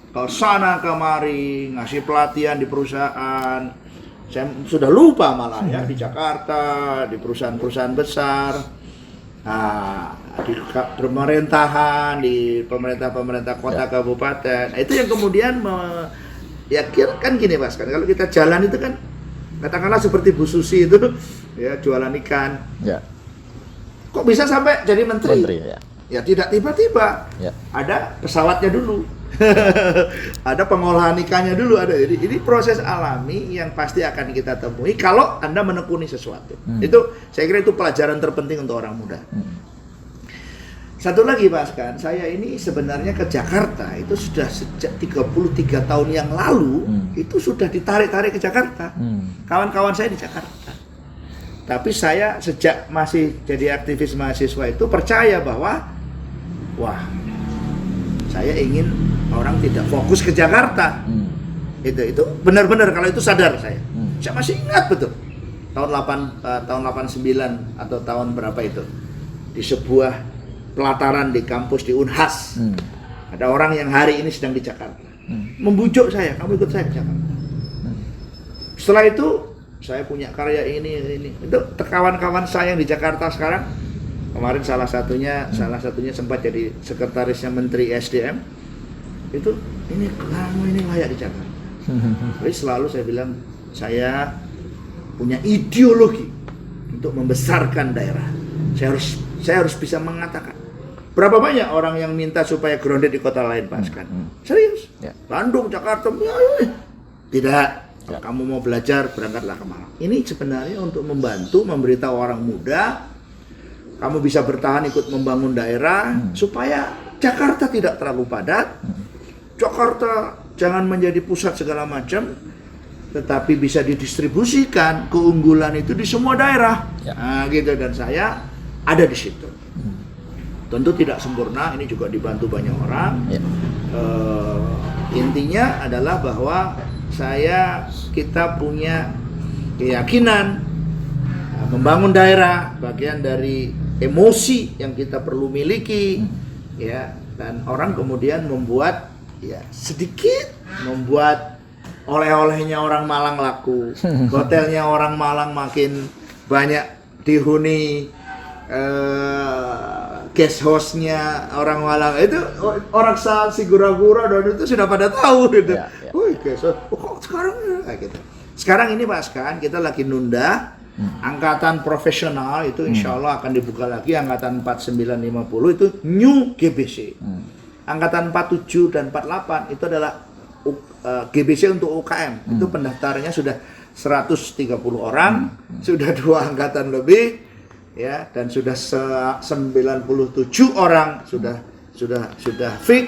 ke sana kemari ngasih pelatihan di perusahaan, saya sudah lupa malah ya di Jakarta, di perusahaan-perusahaan besar, di pemerintahan, di pemerintah kota kabupaten. Itu yang kemudian kan gini Mas, kan kalau kita jalan itu kan katakanlah seperti Bu Susi itu ya jualan ikan. Ya. Kok bisa sampai jadi menteri? Ya. Ya tidak tiba-tiba. Ya. Ada pesawatnya dulu. Ada pengolahan ikannya dulu ada. Jadi ini proses alami yang pasti akan kita temui kalau Anda menekuni sesuatu. Itu saya kira itu pelajaran terpenting untuk orang muda. Satu lagi Pak Askan, saya ini sebenarnya ke Jakarta itu sudah sejak 33 tahun yang lalu itu sudah ditarik-tarik ke Jakarta. Kawan-kawan saya di Jakarta. Tapi saya sejak masih jadi aktivis mahasiswa itu percaya bahwa saya ingin orang tidak fokus ke Jakarta. Itu benar-benar kalau itu sadar saya. Saya masih ingat betul. Tahun 89 atau tahun berapa itu. Di sebuah pelataran di kampus di Unhas. Ada orang yang hari ini sedang di Jakarta. Membujuk saya, kamu ikut saya ke Jakarta. Setelah itu saya punya karya ini. Itu kawan-kawan saya yang di Jakarta sekarang. Kemarin salah satunya sempat jadi sekretarisnya Menteri SDM. Itu kamu ini layak di Jakarta. Jadi selalu saya bilang saya punya ideologi untuk membesarkan daerah. Saya harus bisa mengatakan berapa banyak orang yang minta supaya grounded di kota lain Pak Askan. Serius. Bandung, Jakarta. Tidak. Kalau kamu mau belajar berangkatlah ke Malang. Ini sebenarnya untuk membantu memberitahu orang muda kamu bisa bertahan ikut membangun daerah supaya Jakarta tidak terlalu padat. Jakarta jangan menjadi pusat segala macam, tetapi bisa didistribusikan keunggulan itu di semua daerah. Nah, gitu, dan saya ada di situ. Tentu tidak sempurna, ini juga dibantu banyak orang. Intinya adalah bahwa kita punya keyakinan membangun daerah bagian dari emosi yang kita perlu miliki, ya, dan orang kemudian membuat oleh-olehnya orang Malang laku, hotelnya orang Malang makin banyak dihuni, guest house-nya orang Malang itu orang Sigura-gura dan itu sudah pada tahu gitu. Wih, guest house. Kok sekarang gitu. Sekarang ini Pak Askan kita lagi nunda angkatan profesional itu insya Allah akan dibuka lagi angkatan 4950 itu new GBC. Angkatan 47 dan 48 itu adalah GBC untuk UKM. Itu pendaftarnya sudah 130 orang, sudah 2 angkatan lebih. Ya, dan sudah 97 orang sudah fit.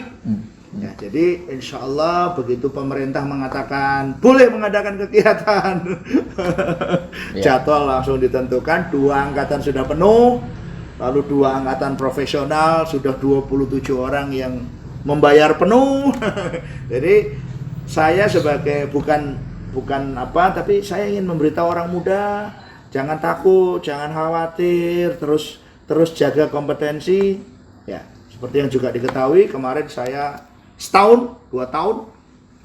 Ya, jadi insya Allah begitu pemerintah mengatakan boleh mengadakan kegiatan, jadwal langsung ditentukan. 2 angkatan sudah penuh, lalu 2 angkatan profesional sudah 27 orang yang membayar penuh. Jadi saya sebagai bukan apa, tapi saya ingin memberitahu orang muda, jangan takut, jangan khawatir, terus jaga kompetensi. Ya, seperti yang juga diketahui, kemarin saya setahun, 2 tahun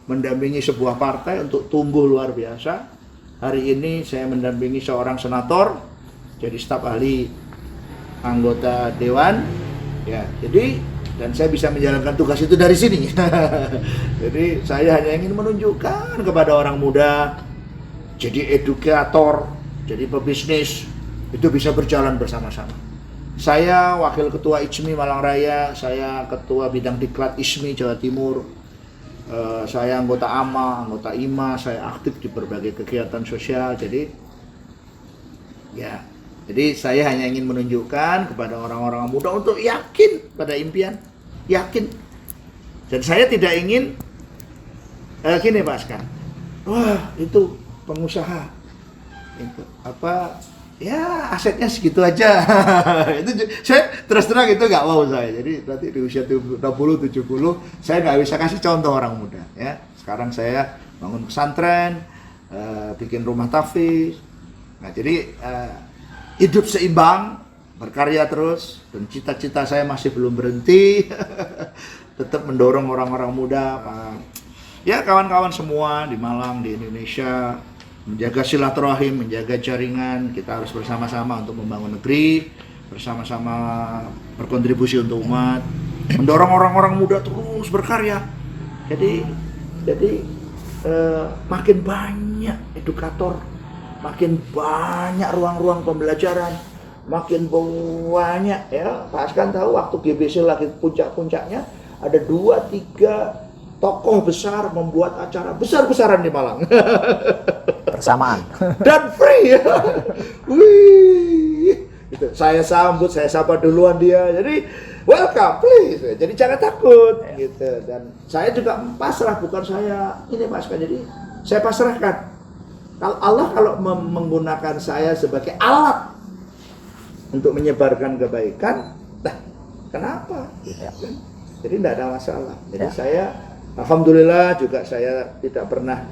mendampingi sebuah partai untuk tumbuh luar biasa. Hari ini saya mendampingi seorang senator, jadi staf ahli anggota dewan. Ya, jadi dan saya bisa menjalankan tugas itu dari sini. Jadi saya hanya ingin menunjukkan kepada orang muda, jadi edukator, jadi pebisnis itu bisa berjalan bersama-sama. Saya wakil ketua ICMI Malang Raya, saya ketua bidang diklat ISMI Jawa Timur. Saya anggota AMA, anggota IMA, saya aktif di berbagai kegiatan sosial. Jadi saya hanya ingin menunjukkan kepada orang-orang muda untuk yakin pada impian, yakin. Dan saya tidak ingin gini Pak Askan, wah itu pengusaha, itu apa? Ya asetnya segitu aja. Itu saya terus terang itu nggak mau saya. Jadi nanti di usia 60, 70 saya nggak bisa kasih contoh orang muda. Ya sekarang saya bangun pesantren, bikin rumah tahfiz. Nah jadi hidup seimbang, berkarya terus, dan cita-cita saya masih belum berhenti. Tetap mendorong orang-orang muda, ya kawan-kawan semua di Malang, di Indonesia, menjaga silaturahim, menjaga jaringan. Kita harus bersama-sama untuk membangun negeri, bersama-sama berkontribusi untuk umat, mendorong orang-orang muda terus berkarya. Jadi makin banyak edukator, makin banyak ruang-ruang pembelajaran, makin banyak ya. Pak Askan tahu waktu GBC lagi puncak-puncaknya ada 2-3 tokoh besar membuat acara besar-besaran di Malang. Bersamaan. Dan free. Wih. Gitu. Saya sambut, saya sapa duluan dia. Jadi welcome please. Jadi jangan takut gitu. Dan saya juga pasrah, bukan saya ini Pak Askan. Jadi saya pasrahkan. Allah kalau menggunakan saya sebagai alat untuk menyebarkan kebaikan, nah kenapa? Jadi tidak ada masalah. Jadi saya, alhamdulillah juga saya tidak pernah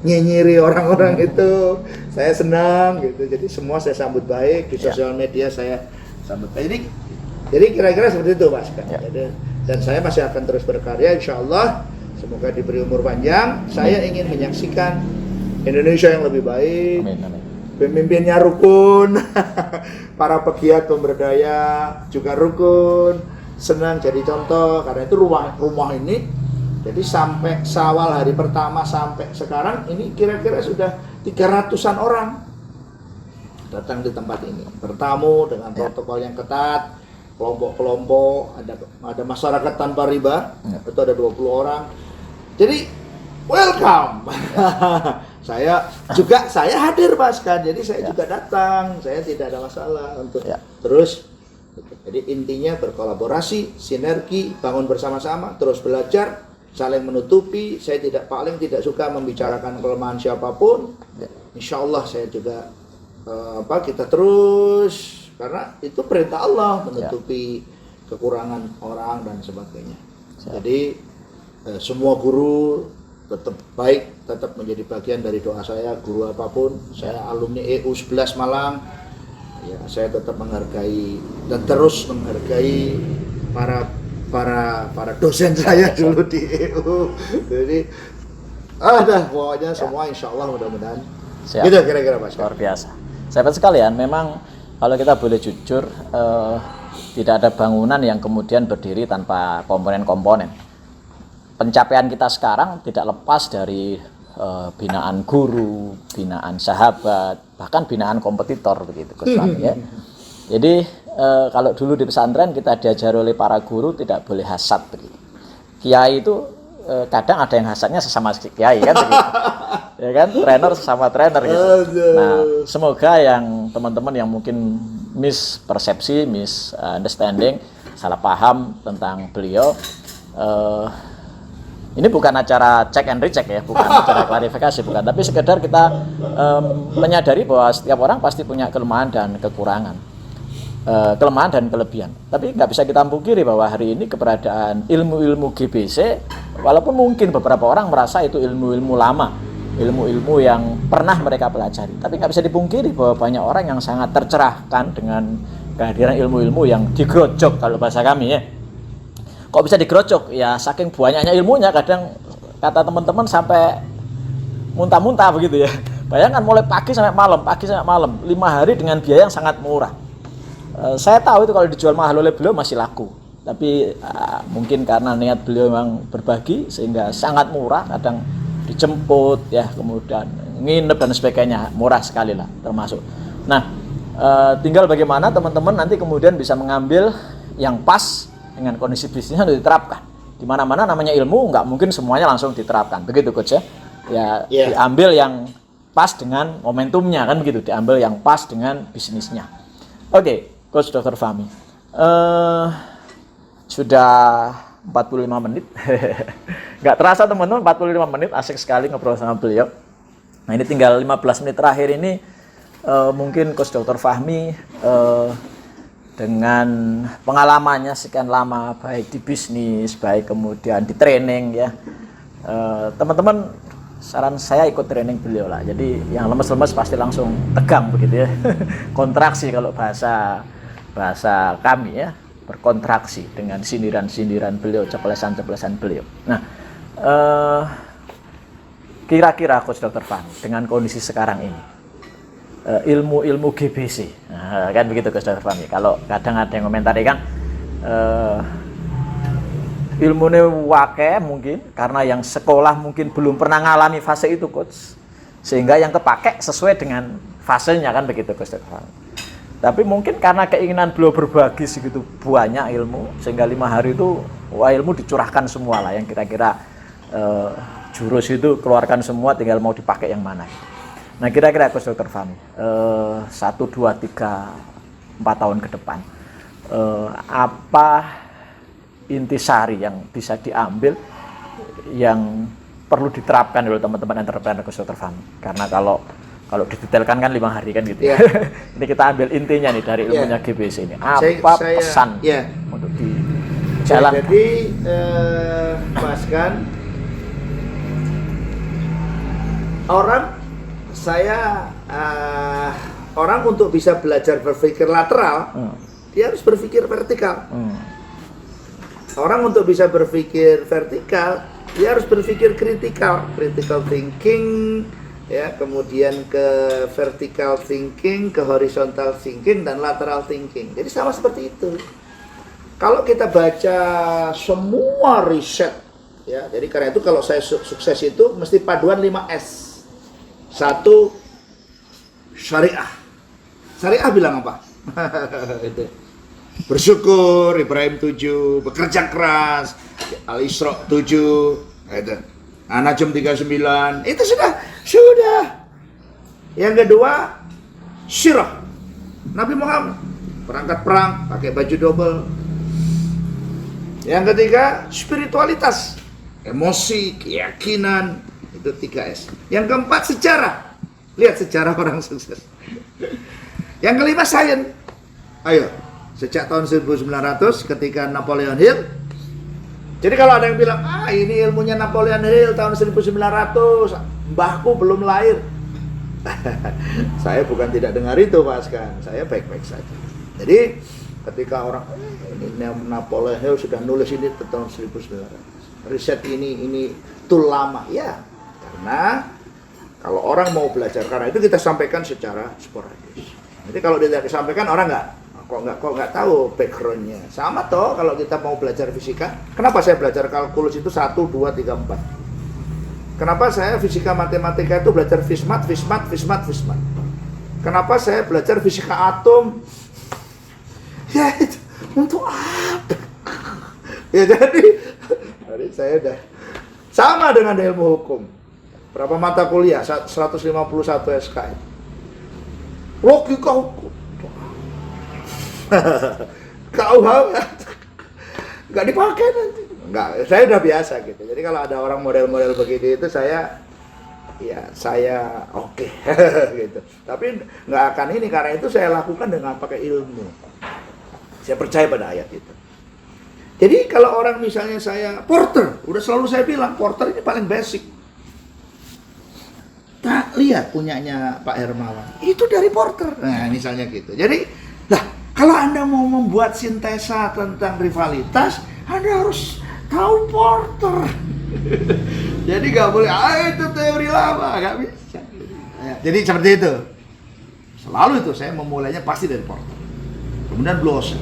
nyinyiri orang-orang itu. Saya senang gitu. Jadi semua saya sambut baik di sosial media, saya sambut baik. Jadi kira-kira seperti itu Pak Askan. Dan saya masih akan terus berkarya, insya Allah. Semoga diberi umur panjang. Saya ingin menyaksikan Indonesia yang lebih baik, amin. Pemimpinnya rukun, para pegiat pemberdaya juga rukun, senang jadi contoh. Karena itu rumah ini, jadi sampai Syawal hari pertama sampai sekarang ini kira-kira sudah 300-an orang datang di tempat ini, bertamu dengan protokol yang ketat, kelompok-kelompok, ada masyarakat tanpa riba, itu ada 20 orang. Jadi welcome. Saya hadir Pak Askan, jadi saya juga datang, saya tidak ada masalah untuk terus. Jadi intinya berkolaborasi, sinergi, bangun bersama-sama, terus belajar, saling menutupi. Saya paling tidak suka membicarakan kelemahan siapapun. Insya Allah saya juga kita terus, karena itu perintah Allah menutupi kekurangan orang dan sebagainya. Jadi semua guru tetap baik, tetap menjadi bagian dari doa saya. Guru apapun, saya alumni EU 11 Malang, ya saya tetap menghargai dan terus menghargai para dosen saya dulu di EU. Jadi pokoknya semua insya Allah mudah-mudahan gitu kira-kira Mas. Luar biasa. Sahabat sekalian, memang kalau kita boleh jujur, tidak ada bangunan yang kemudian berdiri tanpa komponen-komponen. Pencapaian kita sekarang tidak lepas dari binaan guru, binaan sahabat, bahkan binaan kompetitor begitu ya. Jadi kalau dulu di pesantren kita diajari oleh para guru tidak boleh hasad begitu. Kiai itu kadang ada yang hasadnya sesama kiai kan begitu. Ya kan, trainer sesama trainer gitu. Nah, semoga yang teman-teman yang mungkin mispersepsi, misunderstanding, salah paham tentang beliau, ini bukan acara check and recheck ya, bukan acara klarifikasi, bukan, tapi sekedar kita menyadari bahwa setiap orang pasti punya kelemahan dan kekurangan. kelemahan dan kelebihan. Tapi nggak bisa kita pungkiri bahwa hari ini keberadaan ilmu-ilmu GBC, walaupun mungkin beberapa orang merasa itu ilmu-ilmu lama, ilmu-ilmu yang pernah mereka pelajari, tapi nggak bisa dipungkiri bahwa banyak orang yang sangat tercerahkan dengan kehadiran ilmu-ilmu yang digerojok kalau bahasa kami ya. Kok bisa digerojok? Ya saking banyaknya ilmunya, kadang kata teman-teman sampai muntah-muntah begitu ya. Bayangkan mulai pagi sampai malam, 5 hari dengan biaya yang sangat murah. Saya tahu itu kalau dijual mahal oleh beliau masih laku, tapi mungkin karena niat beliau memang berbagi sehingga sangat murah, kadang dijemput ya, kemudian nginep dan sebagainya, murah sekali lah termasuk. Nah, tinggal bagaimana teman-teman nanti kemudian bisa mengambil yang pas dengan kondisi bisnisnya untuk diterapkan. Di mana-mana namanya ilmu, nggak mungkin semuanya langsung diterapkan, begitu coach ya. Diambil yang pas dengan momentumnya kan begitu, diambil yang pas dengan bisnisnya. Oke. Coach Dr. Fahmi, sudah 45 menit. Nggak terasa teman-teman, 45 menit, asik sekali ngobrol sama beliau. Nah ini tinggal 15 menit terakhir ini, mungkin Coach Dr. Fahmi dengan pengalamannya sekian lama, baik di bisnis, baik kemudian di training ya, teman-teman saran saya ikut training beliau lah. Jadi yang lemes-lemes pasti langsung tegang begitu ya. Kontraksi kalau bahasa kami ya, berkontraksi dengan sindiran-sindiran beliau, ceplesan-ceplesan beliau. Nah, kira-kira Coach Dr. Fahmi dengan kondisi sekarang ini, ilmu-ilmu GBC, nah, kan begitu Coach Dr. Fahmi. Kalau kadang ada yang komentari kan, ilmunya wake mungkin karena yang sekolah mungkin belum pernah ngalami fase itu coach, sehingga yang kepake sesuai dengan fasenya kan begitu Coach Dr. Fahmi. Tapi mungkin karena keinginan beliau berbagi segitu banyak ilmu, sehingga 5 hari itu ilmu dicurahkan semua lah, yang kira-kira jurus itu keluarkan semua, tinggal mau dipakai yang mana. Nah kira-kira Coach Dr. Fahmi, 1, 2, 3, 4 tahun ke depan, apa intisari yang bisa diambil yang perlu diterapkan oleh teman-teman entrepreneur Coach Dr. Fahmi? Karena kalau didetailkan kan 5 hari kan gitu ya. Ini kita ambil intinya nih dari ilmunya GBC ini. Apa pesan untuk dijalankan? Jadi Mas kan, orang untuk bisa belajar berpikir lateral, dia harus berpikir vertikal. Orang untuk bisa berpikir vertikal, dia harus berpikir critical thinking, ya, kemudian ke vertical thinking, ke horizontal thinking, dan lateral thinking. Jadi sama seperti itu. Kalau kita baca semua riset, ya, jadi karena itu kalau saya sukses itu mesti paduan 5S. 1, syariah. Syariah bilang apa? Itu. Bersyukur, Ibrahim 7, bekerja keras, Al-Isra 7, itu. An-Najm 39, itu sudah. Yang kedua, syirah. Nabi Muhammad berangkat perang pakai baju double. Yang ketiga, spiritualitas, emosi, keyakinan, itu 3S. Yang keempat, sejarah. Lihat sejarah orang sukses. Yang kelima, sains. Ayo, sejak tahun 1900 ketika Napoleon Hill. Jadi kalau ada yang bilang, ini ilmunya Napoleon Hill tahun 1900, mbahku belum lahir. Saya bukan tidak dengar itu Pak Askan, saya baik-baik saja. Jadi ketika orang, ini Napoleon Hill sudah nulis ini tahun 1900, riset ini itu lama, ya. Karena kalau orang mau belajar, karena itu kita sampaikan secara sporadis. Jadi kalau tidak disampaikan, orang kok nggak tahu backgroundnya. Sama toh kalau kita mau belajar fisika, kenapa saya belajar kalkulus itu 1, 2, 3, 4? Kenapa saya fisika matematika itu belajar fismat? Kenapa saya belajar fisika atom? Ya itu untuk apa? Ya jadi saya udah sama dengan ilmu hukum. Berapa mata kuliah? 151 SKS. Logika hukum. KUH nggak dipakai nanti. Nggak, saya udah biasa gitu. Jadi kalau ada orang model-model begini itu saya oke. Gitu. Tapi nggak akan ini, karena itu saya lakukan dengan pakai ilmu. Saya percaya pada ayat itu. Jadi kalau orang misalnya saya porter, udah selalu saya bilang porter ini paling basic. Tak lihat punyanya Pak Hermawan, itu dari porter. Nah misalnya gitu. Jadi, kalau Anda mau membuat sintesa tentang rivalitas, Anda harus tahu porter. Jadi nggak boleh, itu teori lama, nggak bisa. Jadi seperti itu. Selalu itu saya memulainya pasti dari porter. Kemudian Blose,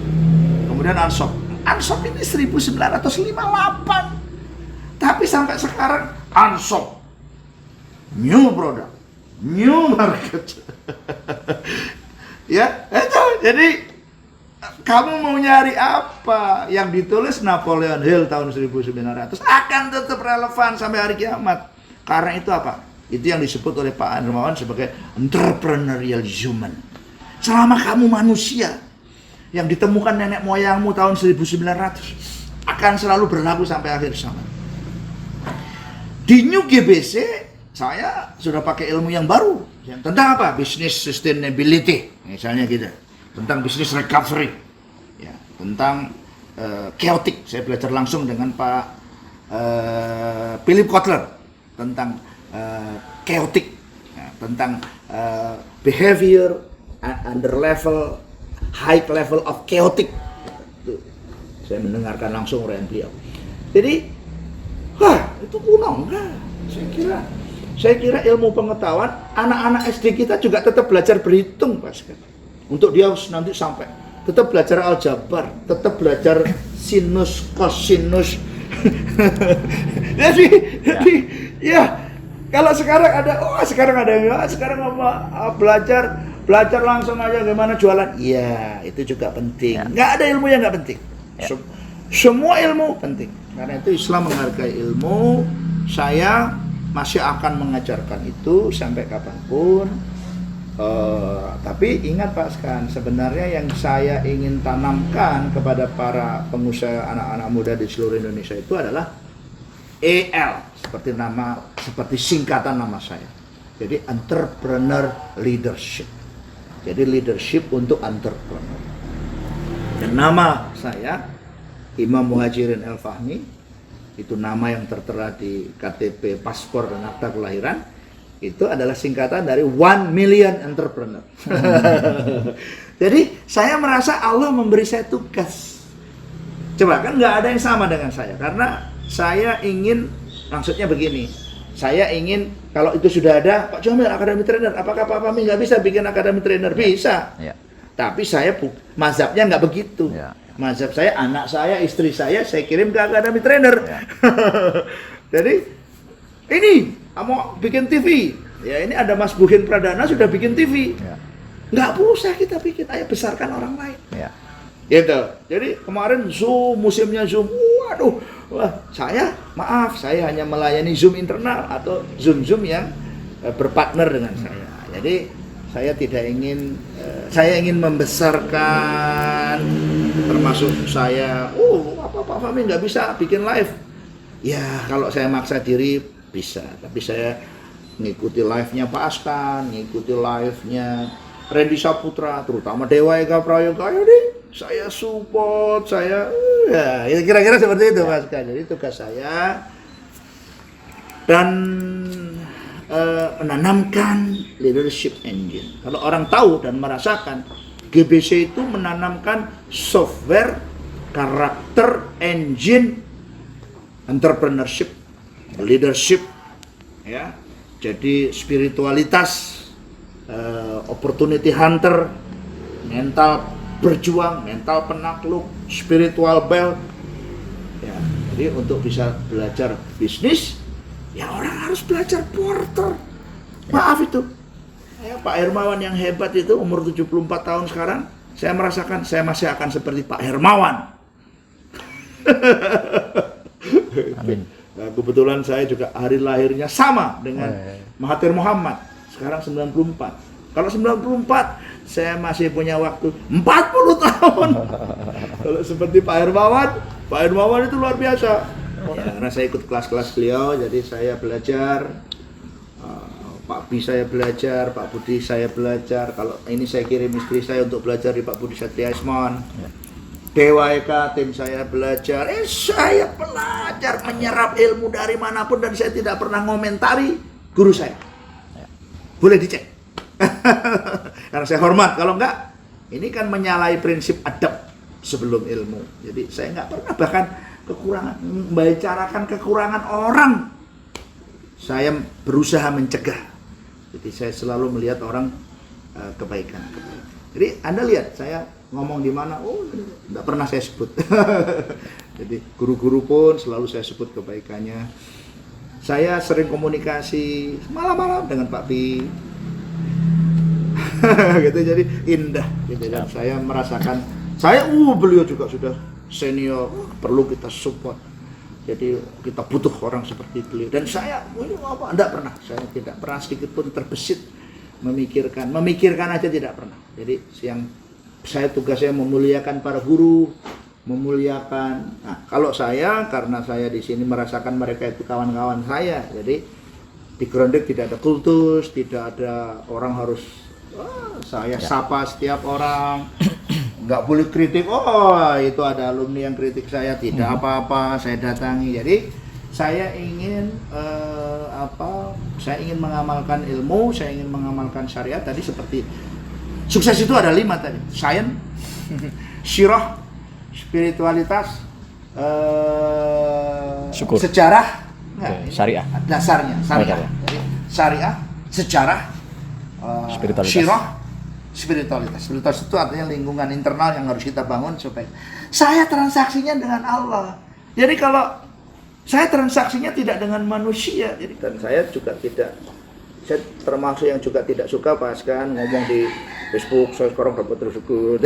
kemudian Ansop. Ansop ini 1958. Tapi sampai sekarang Ansop new product, new market. Ya, itu. Jadi kamu mau nyari apa yang ditulis Napoleon Hill tahun 1900 akan tetap relevan sampai hari kiamat. Karena itu apa? Itu yang disebut oleh Pak Hermawan sebagai entrepreneurial human. Selama kamu manusia yang ditemukan nenek moyangmu tahun 1900 akan selalu berlaku sampai akhir zaman. Di New GBC saya sudah pakai ilmu yang baru tentang apa? Business sustainability misalnya gitu, tentang business recovery, ya, tentang chaotic. Saya belajar langsung dengan Pak Philip Kotler tentang chaotic, ya, tentang behavior under level, high level of chaotic. Saya mendengarkan langsung uraian beliau. Jadi, itu kuno enggak? Saya kira ilmu pengetahuan anak-anak SD kita juga tetap belajar berhitung, Pak. Untuk dia nanti sampai tetap belajar aljabar, tetap belajar sinus, kosinus. jadi ya kalau sekarang ada, sekarang belajar langsung aja gimana jualan. Iya, itu juga penting. Nggak ada ilmu yang nggak penting. Semua ilmu penting. Karena itu Islam menghargai ilmu. Saya masih akan mengajarkan itu sampai kapanpun. Tapi ingat Pak Skan, sebenarnya yang saya ingin tanamkan kepada para pengusaha anak-anak muda di seluruh Indonesia itu adalah EL, seperti singkatan nama saya. Jadi entrepreneur leadership. Jadi leadership untuk entrepreneur. Dan nama saya Imam Muhajirin El Fahmi, itu nama yang tertera di KTP, paspor dan akta kelahiran. Itu adalah singkatan dari 1 million entrepreneur. Jadi saya merasa Allah memberi saya tugas. Coba kan nggak ada yang sama dengan saya, karena saya ingin, maksudnya begini, saya ingin kalau itu sudah ada, Pak Jamil Academy Trainer, apakah Pak Fahmi nggak bisa bikin Academy Trainer? Bisa. Ya. Tapi saya mazhabnya nggak begitu. Ya. Mazhab saya, anak saya, istri saya kirim ke Academy Trainer. Ya. Jadi ini mau bikin TV, ya ini ada Mas Buhin Pradana sudah bikin TV. Ya. Nggak usah kita bikin, ayo besarkan orang lain. Ya. Gitu. Jadi kemarin Zoom, musimnya Zoom, waduh, saya hanya melayani Zoom internal atau Zoom yang berpartner dengan saya. Jadi saya tidak ingin, saya ingin membesarkan, termasuk saya, apa Pak Fahmi nggak bisa bikin live. Ya kalau saya maksa diri bisa, tapi saya ngikuti live-nya Pak Askan, ngikuti live-nya Randy Saputra, terutama Dewa Eka Prayoga, saya support, ya kira-kira seperti itu Mas Askan. Jadi tugas saya dan menanamkan leadership engine. Kalau orang tahu dan merasakan, GBC itu menanamkan software karakter engine entrepreneurship, leadership, ya. Jadi spiritualitas, opportunity hunter, mental berjuang, mental penakluk, spiritual belt. Ya, jadi untuk bisa belajar bisnis, ya orang harus belajar porter. Maaf itu. Ya, Pak Hermawan yang hebat itu umur 74 tahun sekarang, saya merasakan saya masih akan seperti Pak Hermawan. Amin. Nah, kebetulan saya juga hari lahirnya sama dengan Mahathir Muhammad. Sekarang 94. Kalau 94, saya masih punya waktu 40 tahun. Kalau seperti Pak Hermawan itu luar biasa. Ya, karena saya ikut kelas-kelas beliau, jadi saya belajar. Pak Bi saya belajar, Pak Budi saya belajar. Kalau ini saya kirim istri saya untuk belajar di Pak Budi Satria Ismon. DWK tim saya belajar, saya belajar menyerap ilmu dari manapun dan saya tidak pernah ngomentari guru saya. Boleh dicek. Karena saya hormat, kalau enggak ini kan menyalahi prinsip adab sebelum ilmu. Jadi saya nggak pernah bahkan kekurangan membicarakan kekurangan orang. Saya berusaha mencegah. Jadi saya selalu melihat orang kebaikan. Jadi Anda lihat saya ngomong di mana, nggak pernah saya sebut. Jadi guru-guru pun selalu saya sebut kebaikannya. Saya sering komunikasi malam-malam dengan Pak Pi. Gitu, jadi indah. Gitu. Dan saya merasakan, beliau juga sudah senior, perlu kita support. Jadi kita butuh orang seperti beliau. Dan saya, enggak pernah. Saya tidak pernah sedikit pun terbesit memikirkan aja tidak pernah. Jadi saya tugasnya memuliakan para guru, memuliakan. Nah, kalau saya karena saya di sini merasakan mereka itu kawan-kawan saya, jadi di Grounded tidak ada kultus, tidak ada orang harus saya sapa setiap orang, nggak boleh kritik. Itu ada alumni yang kritik saya, tidak apa-apa, saya datangi. Jadi saya ingin saya ingin mengamalkan ilmu, saya ingin mengamalkan syariat tadi seperti. Sukses itu ada 5 tadi, sains, syirah, spiritualitas, sejarah, syariah. Dasarnya, syariah. Jadi, syariah, sejarah, syirah, spiritualitas. Spiritualitas itu artinya lingkungan internal yang harus kita bangun supaya saya transaksinya dengan Allah. Jadi kalau saya transaksinya tidak dengan manusia, jadi kan saya juga tidak. Saya termasuk yang juga tidak suka ngomong di Facebook, saya sekarang dapat rezeki.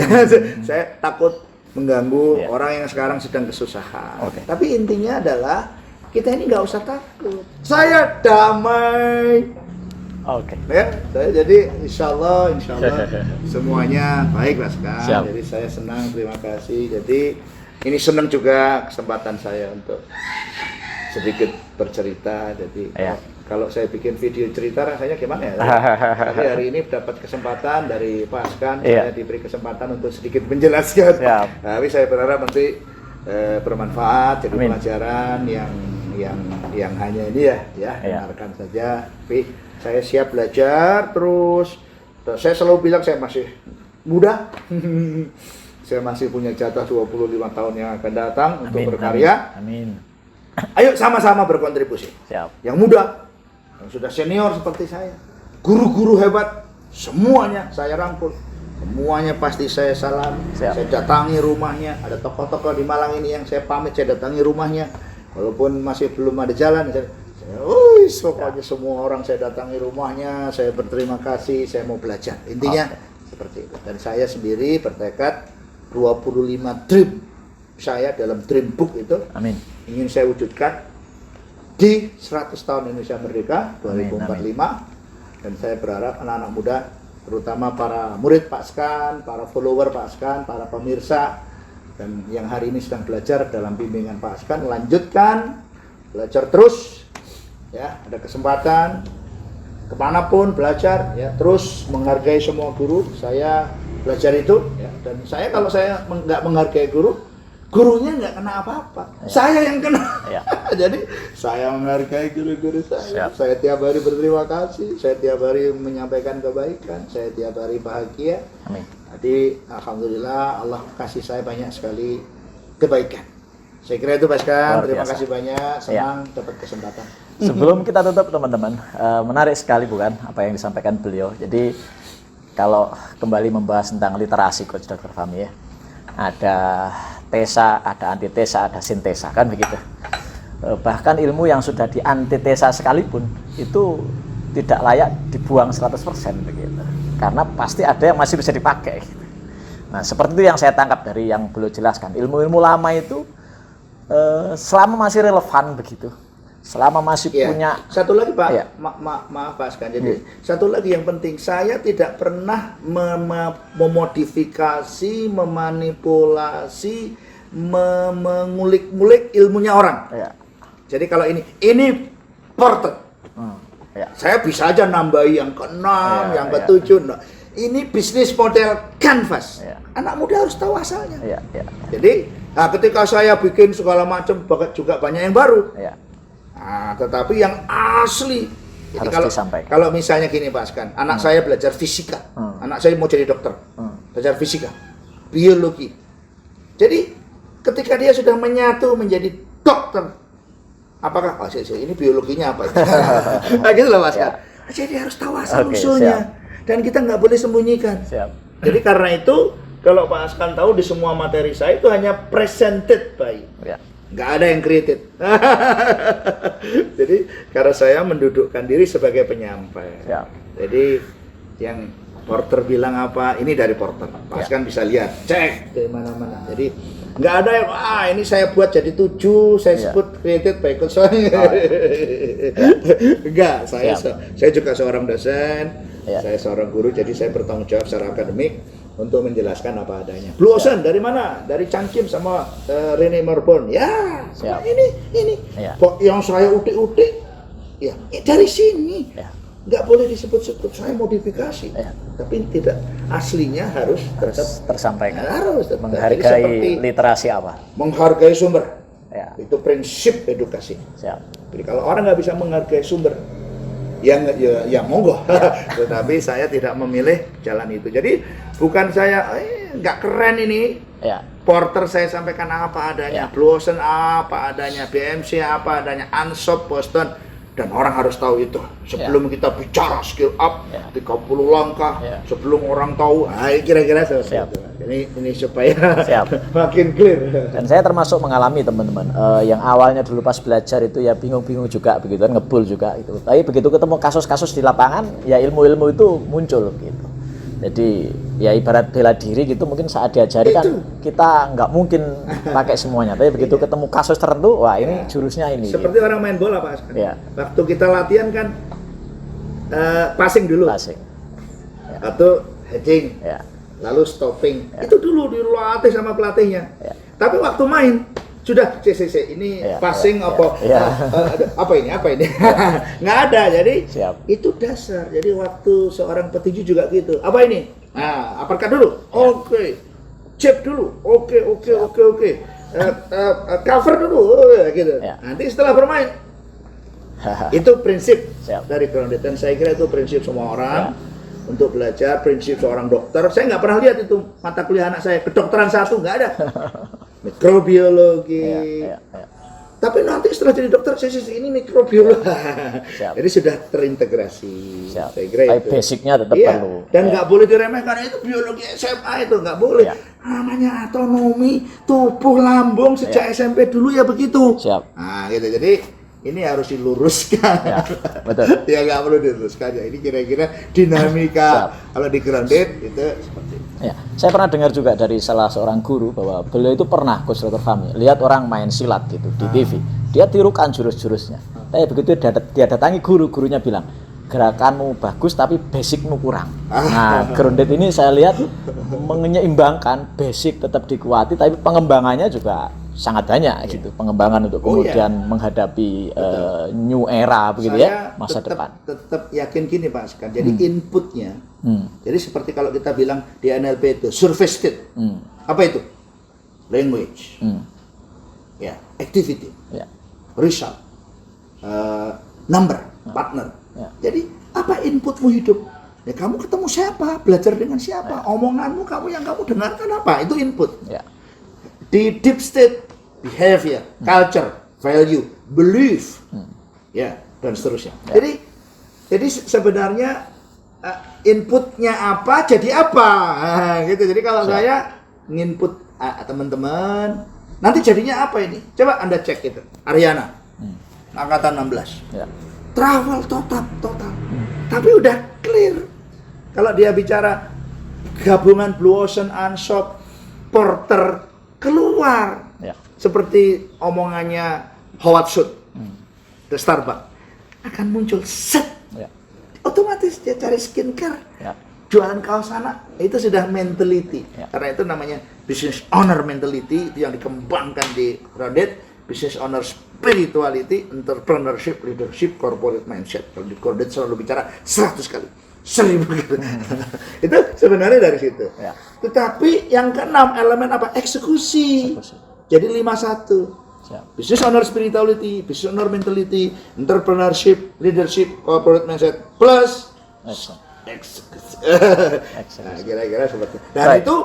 Saya takut mengganggu orang yang sekarang sedang kesusahan. Tapi intinya adalah kita ini nggak usah takut. Saya damai. Ya, jadi insya Allah semuanya baik Mas Kan. Jadi saya senang, terima kasih. Jadi ini senang juga kesempatan saya untuk sedikit bercerita. Jadi kalau saya bikin video cerita rasanya gimana ya? Tapi hari ini dapat kesempatan dari Pak Askan, saya diberi kesempatan untuk sedikit menjelaskan. Tapi saya berharap nanti bermanfaat, jadi pelajaran yang hanya ini dengarkan saja. Tapi saya siap belajar terus. Saya selalu bilang saya masih muda. Saya masih punya jatah 25 tahun yang akan datang untuk berkarya. Amin. Ayo sama-sama berkontribusi. Yang muda, yang sudah senior seperti saya, guru-guru hebat, semuanya saya rangkul. Semuanya pasti saya salam. Saya datangi rumahnya. Ada tokoh-tokoh di Malang ini yang saya pamit, saya datangi rumahnya. Walaupun masih belum ada jalan, pokoknya semua orang saya datangi rumahnya, saya berterima kasih, saya mau belajar. Intinya seperti itu. Dan saya sendiri bertekad 25 dream saya dalam dream book itu ingin saya wujudkan di 100 tahun Indonesia Merdeka 2045. Dan saya berharap anak-anak muda, terutama para murid Pak Askan, para follower Pak Askan, para pemirsa, dan yang hari ini sedang belajar dalam bimbingan Pak Askan, lanjutkan belajar terus. Ya, ada kesempatan kemanapun belajar, ya, terus menghargai semua guru. Saya belajar itu, ya, dan saya kalau saya nggak menghargai guru, gurunya nggak kena apa-apa, saya yang kena. Jadi saya menghargai guru-guru saya. Saya tiap hari berterima kasih, saya tiap hari menyampaikan kebaikan, saya tiap hari bahagia. Jadi alhamdulillah Allah kasih saya banyak sekali kebaikan. Saya kira itu Pak Askan. Terima kasih banyak, senang dapat kesempatan. Sebelum kita tutup teman-teman, menarik sekali bukan apa yang disampaikan beliau. Jadi kalau kembali membahas tentang literasi Coach Dr. Fahmi ya, ada tesa, ada antitesa, ada sintesa, kan begitu. Bahkan ilmu yang sudah di antitesa sekalipun itu tidak layak dibuang 100% begitu. Karena pasti ada yang masih bisa dipakai. Nah, seperti itu yang saya tangkap dari yang beliau jelaskan. Ilmu-ilmu lama itu selama masih relevan begitu. Selama masih punya. Satu lagi Pak, maaf Pak Askan. Jadi satu lagi yang penting, saya tidak pernah memodifikasi, memanipulasi, mengulik-ngulik ilmunya orang. Jadi kalau ini portret. Saya bisa aja nambahi yang ke-6, yang ke-7. ini bisnis model canvas. Ya. Anak muda harus tahu asalnya. Ya, ya, Jadi, ketika saya bikin segala macam, juga banyak yang baru. ya. Tetapi yang asli. Jadi Harus disampaikan. kalau misalnya gini Pak Askan, anak saya belajar fisika, anak saya mau jadi dokter, belajar fisika, biologi. Jadi ketika dia sudah menyatu menjadi dokter, apakah ini biologinya apa? Gitu loh Pak Askan. Jadi harus tahu asal usulnya, dan kita nggak boleh sembunyikan. Siap. Jadi karena itu kalau Pak Askan tahu di semua materi saya itu hanya presented by. Ya. Nggak ada yang created. Jadi karena saya mendudukkan diri sebagai penyampai. Siap. Jadi yang porter bilang apa, ini dari porter. Pas kan bisa lihat, cek dari mana-mana. Jadi nggak ada yang ini saya buat jadi 7, saya sebut created by coach. Enggak, saya juga seorang dosen, saya seorang guru, jadi saya bertanggung jawab secara akademik untuk menjelaskan apa adanya. Blue Ocean dari mana? Dari Changkim sama Rene Marborn. Ya, sama ini. Kok yang saya utik-utik? Ya, dari sini. Nggak boleh disebut-sebut, saya modifikasi. Tapi tidak, aslinya harus tetap tersampaikan. Harus tetap. Menghargai literasi apa? Menghargai sumber. Ya. Itu prinsip edukasi. Siap. Jadi kalau orang nggak bisa menghargai sumber, ya monggo. Tetapi saya tidak memilih jalan itu. Jadi bukan saya nggak keren ini. Ya. Porter saya sampaikan apa adanya, Blue Ocean apa adanya, BMC apa adanya, Ansop Boston, dan orang harus tahu itu. Sebelum kita bicara skill up 30 langkah, sebelum orang tahu, kira-kira seperti itu. Ini supaya makin clear. Dan saya termasuk mengalami teman-teman yang awalnya dulu pas belajar itu ya bingung-bingung juga begitu kan, ngebul juga itu. Tapi begitu ketemu kasus-kasus di lapangan ya ilmu-ilmu itu muncul gitu. Jadi ya ibarat bela diri gitu, mungkin saat diajari kan kita nggak mungkin pakai semuanya. Tapi begitu ketemu kasus tertentu, wah ini jurusnya ini. Seperti gitu. orang main bola Pak Askan. Waktu kita latihan kan passing dulu. Passing. Atau heading. Lalu stopping. Itu dulu dilatih sama pelatihnya. Tapi waktu main sudah ini passing apa ini nggak ada. Jadi itu dasar. Jadi waktu seorang petinju juga gitu. Apa ini? Nah, uppercut dulu. Oke. Jab dulu. Oke. Cover dulu. Gitu. Nanti setelah bermain. Itu prinsip dari grounded, dan saya kira itu prinsip semua orang untuk belajar, prinsip seorang dokter. Saya nggak pernah lihat itu mata kuliah anak saya kedokteran 1, nggak ada. Mikrobiologi. Tapi nanti setelah jadi dokter ini mikrobiologi. Jadi sudah terintegrasi. Saya kira itu. Basicnya tetap perlu. Dan nggak boleh diremehkan, itu biologi SMA itu nggak boleh. Namanya autonomi tubuh lambung sejak SMP dulu ya begitu. Nah gitu. Jadi ini harus diluruskan. Betul. Ya nggak perlu diluruskan ya. Ini kira-kira dinamika kalau di grounded itu seperti itu. Ya, saya pernah dengar juga dari salah seorang guru bahwa beliau itu pernah, Coach Dr. Fahmi, lihat orang main silat gitu di TV. Dia tirukan jurus-jurusnya. Tapi begitu dia datangi gurunya bilang, gerakanmu bagus tapi basicmu kurang. Nah, grounded ini saya lihat menyeimbangkan, basic tetap dikuati tapi pengembangannya juga sangat banyak gitu, pengembangan untuk kemudian menghadapi new era begitu masa depan. Tetap yakin gini Pak Askan. Jadi inputnya, jadi seperti kalau kita bilang di NLP itu surface state. Apa itu? Language, activity, result, number, partner. Jadi apa inputmu hidup? Ya kamu ketemu siapa, belajar dengan siapa, omonganmu yang kamu dengarkan apa? Itu input. Di deep state, behavior, culture, value, belief, dan seterusnya. Jadi sebenarnya inputnya apa, jadi apa, gitu. Jadi kalau saya nginput teman-teman, nanti jadinya apa ini? Coba Anda cek itu. Ariana, angkatan 16, travel total. Tapi udah clear. Kalau dia bicara gabungan Blue Ocean, Ansop, Porter, keluar seperti omongannya Howard Schultz, the Starbucks, akan muncul set, otomatis dia cari skincare, jualan kaos anak, itu sudah mentality. Karena itu namanya business owner mentality, itu yang dikembangkan di Grounded, business owner spirituality, entrepreneurship, leadership, corporate mindset. Kalau di Grounded selalu bicara 100 kali, 1000 kali. Itu sebenarnya dari situ. Ya. Tetapi yang keenam elemen apa? Eksekusi. Jadi 51. Siap. Business owner spirituality, business owner mentality, entrepreneurship, leadership, corporate mindset, plus Excellent. eksekusi. Eksekusi. Nah, kira-kira seperti itu. Dan Baik. itu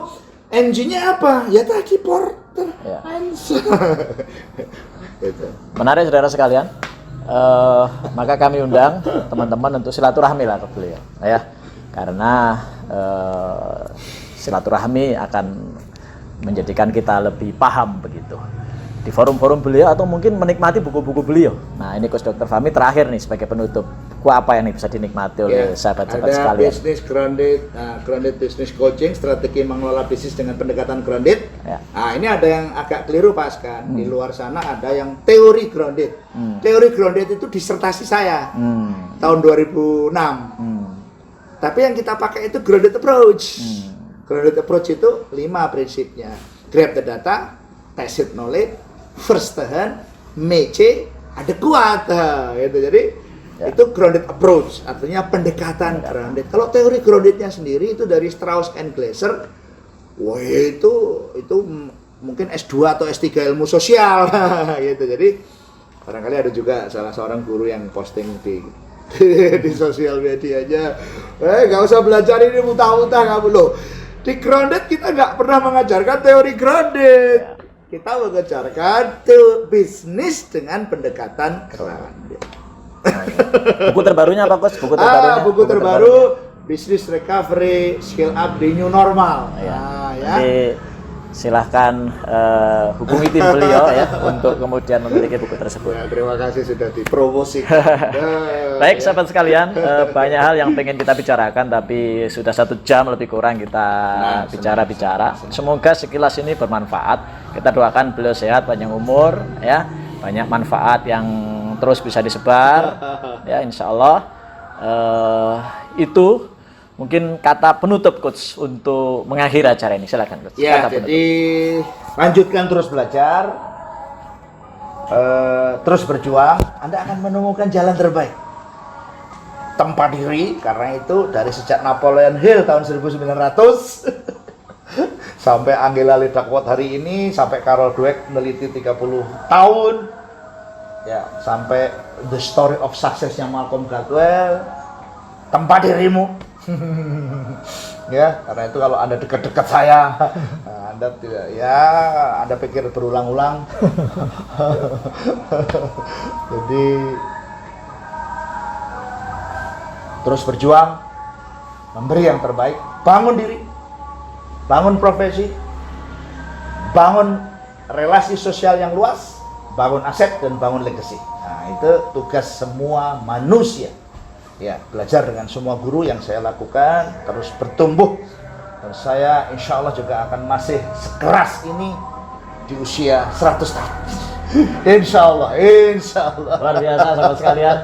engine-nya apa? Ya tadi porter. Ya. Gitu. Menarik saudara sekalian. Maka kami undang teman-teman untuk silaturahmi lah ke beliau, ya, karena silaturahmi akan menjadikan kita lebih paham begitu di forum-forum beliau atau mungkin menikmati buku-buku beliau. Nah ini Coach Dr. Fahmi terakhir nih sebagai penutup, buku apa yang bisa dinikmati oleh sahabat-sahabat ada sekalian? Business Grounded, Grounded Business Coaching, strategi mengelola bisnis dengan pendekatan grounded. Ya. Nah ini ada yang agak keliru Pak Askan. Di luar sana ada yang teori grounded. Teori grounded itu disertasi saya tahun 2006. Tapi yang kita pakai itu grounded approach. Grounded approach itu 5 prinsipnya. Grab the data, test it knowledge, first hand, mece, ada kuat, gitu. Jadi itu grounded approach, artinya pendekatan grounded. Kalau teori groundednya sendiri itu dari Strauss and Glaser, wah itu mungkin S2 atau S3 ilmu sosial, gitu. Jadi barangkali ada juga salah seorang guru yang posting di sosial medianya, nggak usah belajar ini muntah-muntah kamu loh. Di grounded kita nggak pernah mengajarkan teori grounded. Kita mengajarkan bisnis dengan pendekatan grounded. Buku terbarunya apa Coach? Buku terbarunya? Buku terbaru Business Recovery Skill Up di New Normal. Ya. Ya. Nanti silahkan hubungi tim beliau ya untuk kemudian memiliki buku tersebut. Ya, terima kasih sudah dipromosikan. Baik sahabat sekalian, banyak hal yang pengen kita bicarakan tapi sudah 1 jam lebih kurang kita bicara-bicara. Semoga sekilas ini bermanfaat. Kita doakan beliau sehat, panjang umur, ya, banyak manfaat yang terus bisa disebar, ya, insya Allah. Itu mungkin kata penutup Coach untuk mengakhiri acara ini. Silakan Coach. Ya, Kata jadi lanjutkan terus belajar, terus berjuang, Anda akan menemukan jalan terbaik. Tempa diri, karena itu dari sejak Napoleon Hill tahun 1900 sampai Angela Leduc hari ini, sampai Carol Dweck meneliti 30 tahun, ya, sampai The Story of Success-nya Malcolm Gladwell, tempa dirimu. Ya, karena itu kalau Anda dekat-dekat saya, Anda tidak, ya, Anda pikir berulang-ulang. Jadi terus berjuang, memberi yang terbaik, bangun diri, bangun profesi, bangun relasi sosial yang luas, bangun aset dan bangun legacy. Nah, itu tugas semua manusia. Ya, belajar dengan semua guru yang saya lakukan, terus bertumbuh, dan saya insya Allah juga akan masih sekeras ini di usia 100 tahun. Insya Allah. luar biasa sahabat sekalian,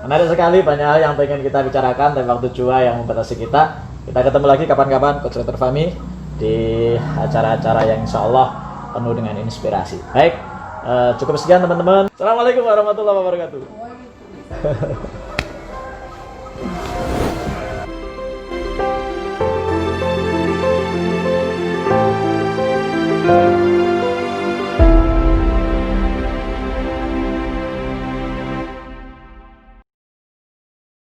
menarik sekali, banyak hal yang pengen kita bicarakan dan waktu jua yang membatasi kita. Kita ketemu lagi kapan-kapan Coach Dr. Fahmi di acara-acara yang insya Allah penuh dengan inspirasi. Baik, cukup sekian teman-teman. Assalamualaikum warahmatullahi wabarakatuh.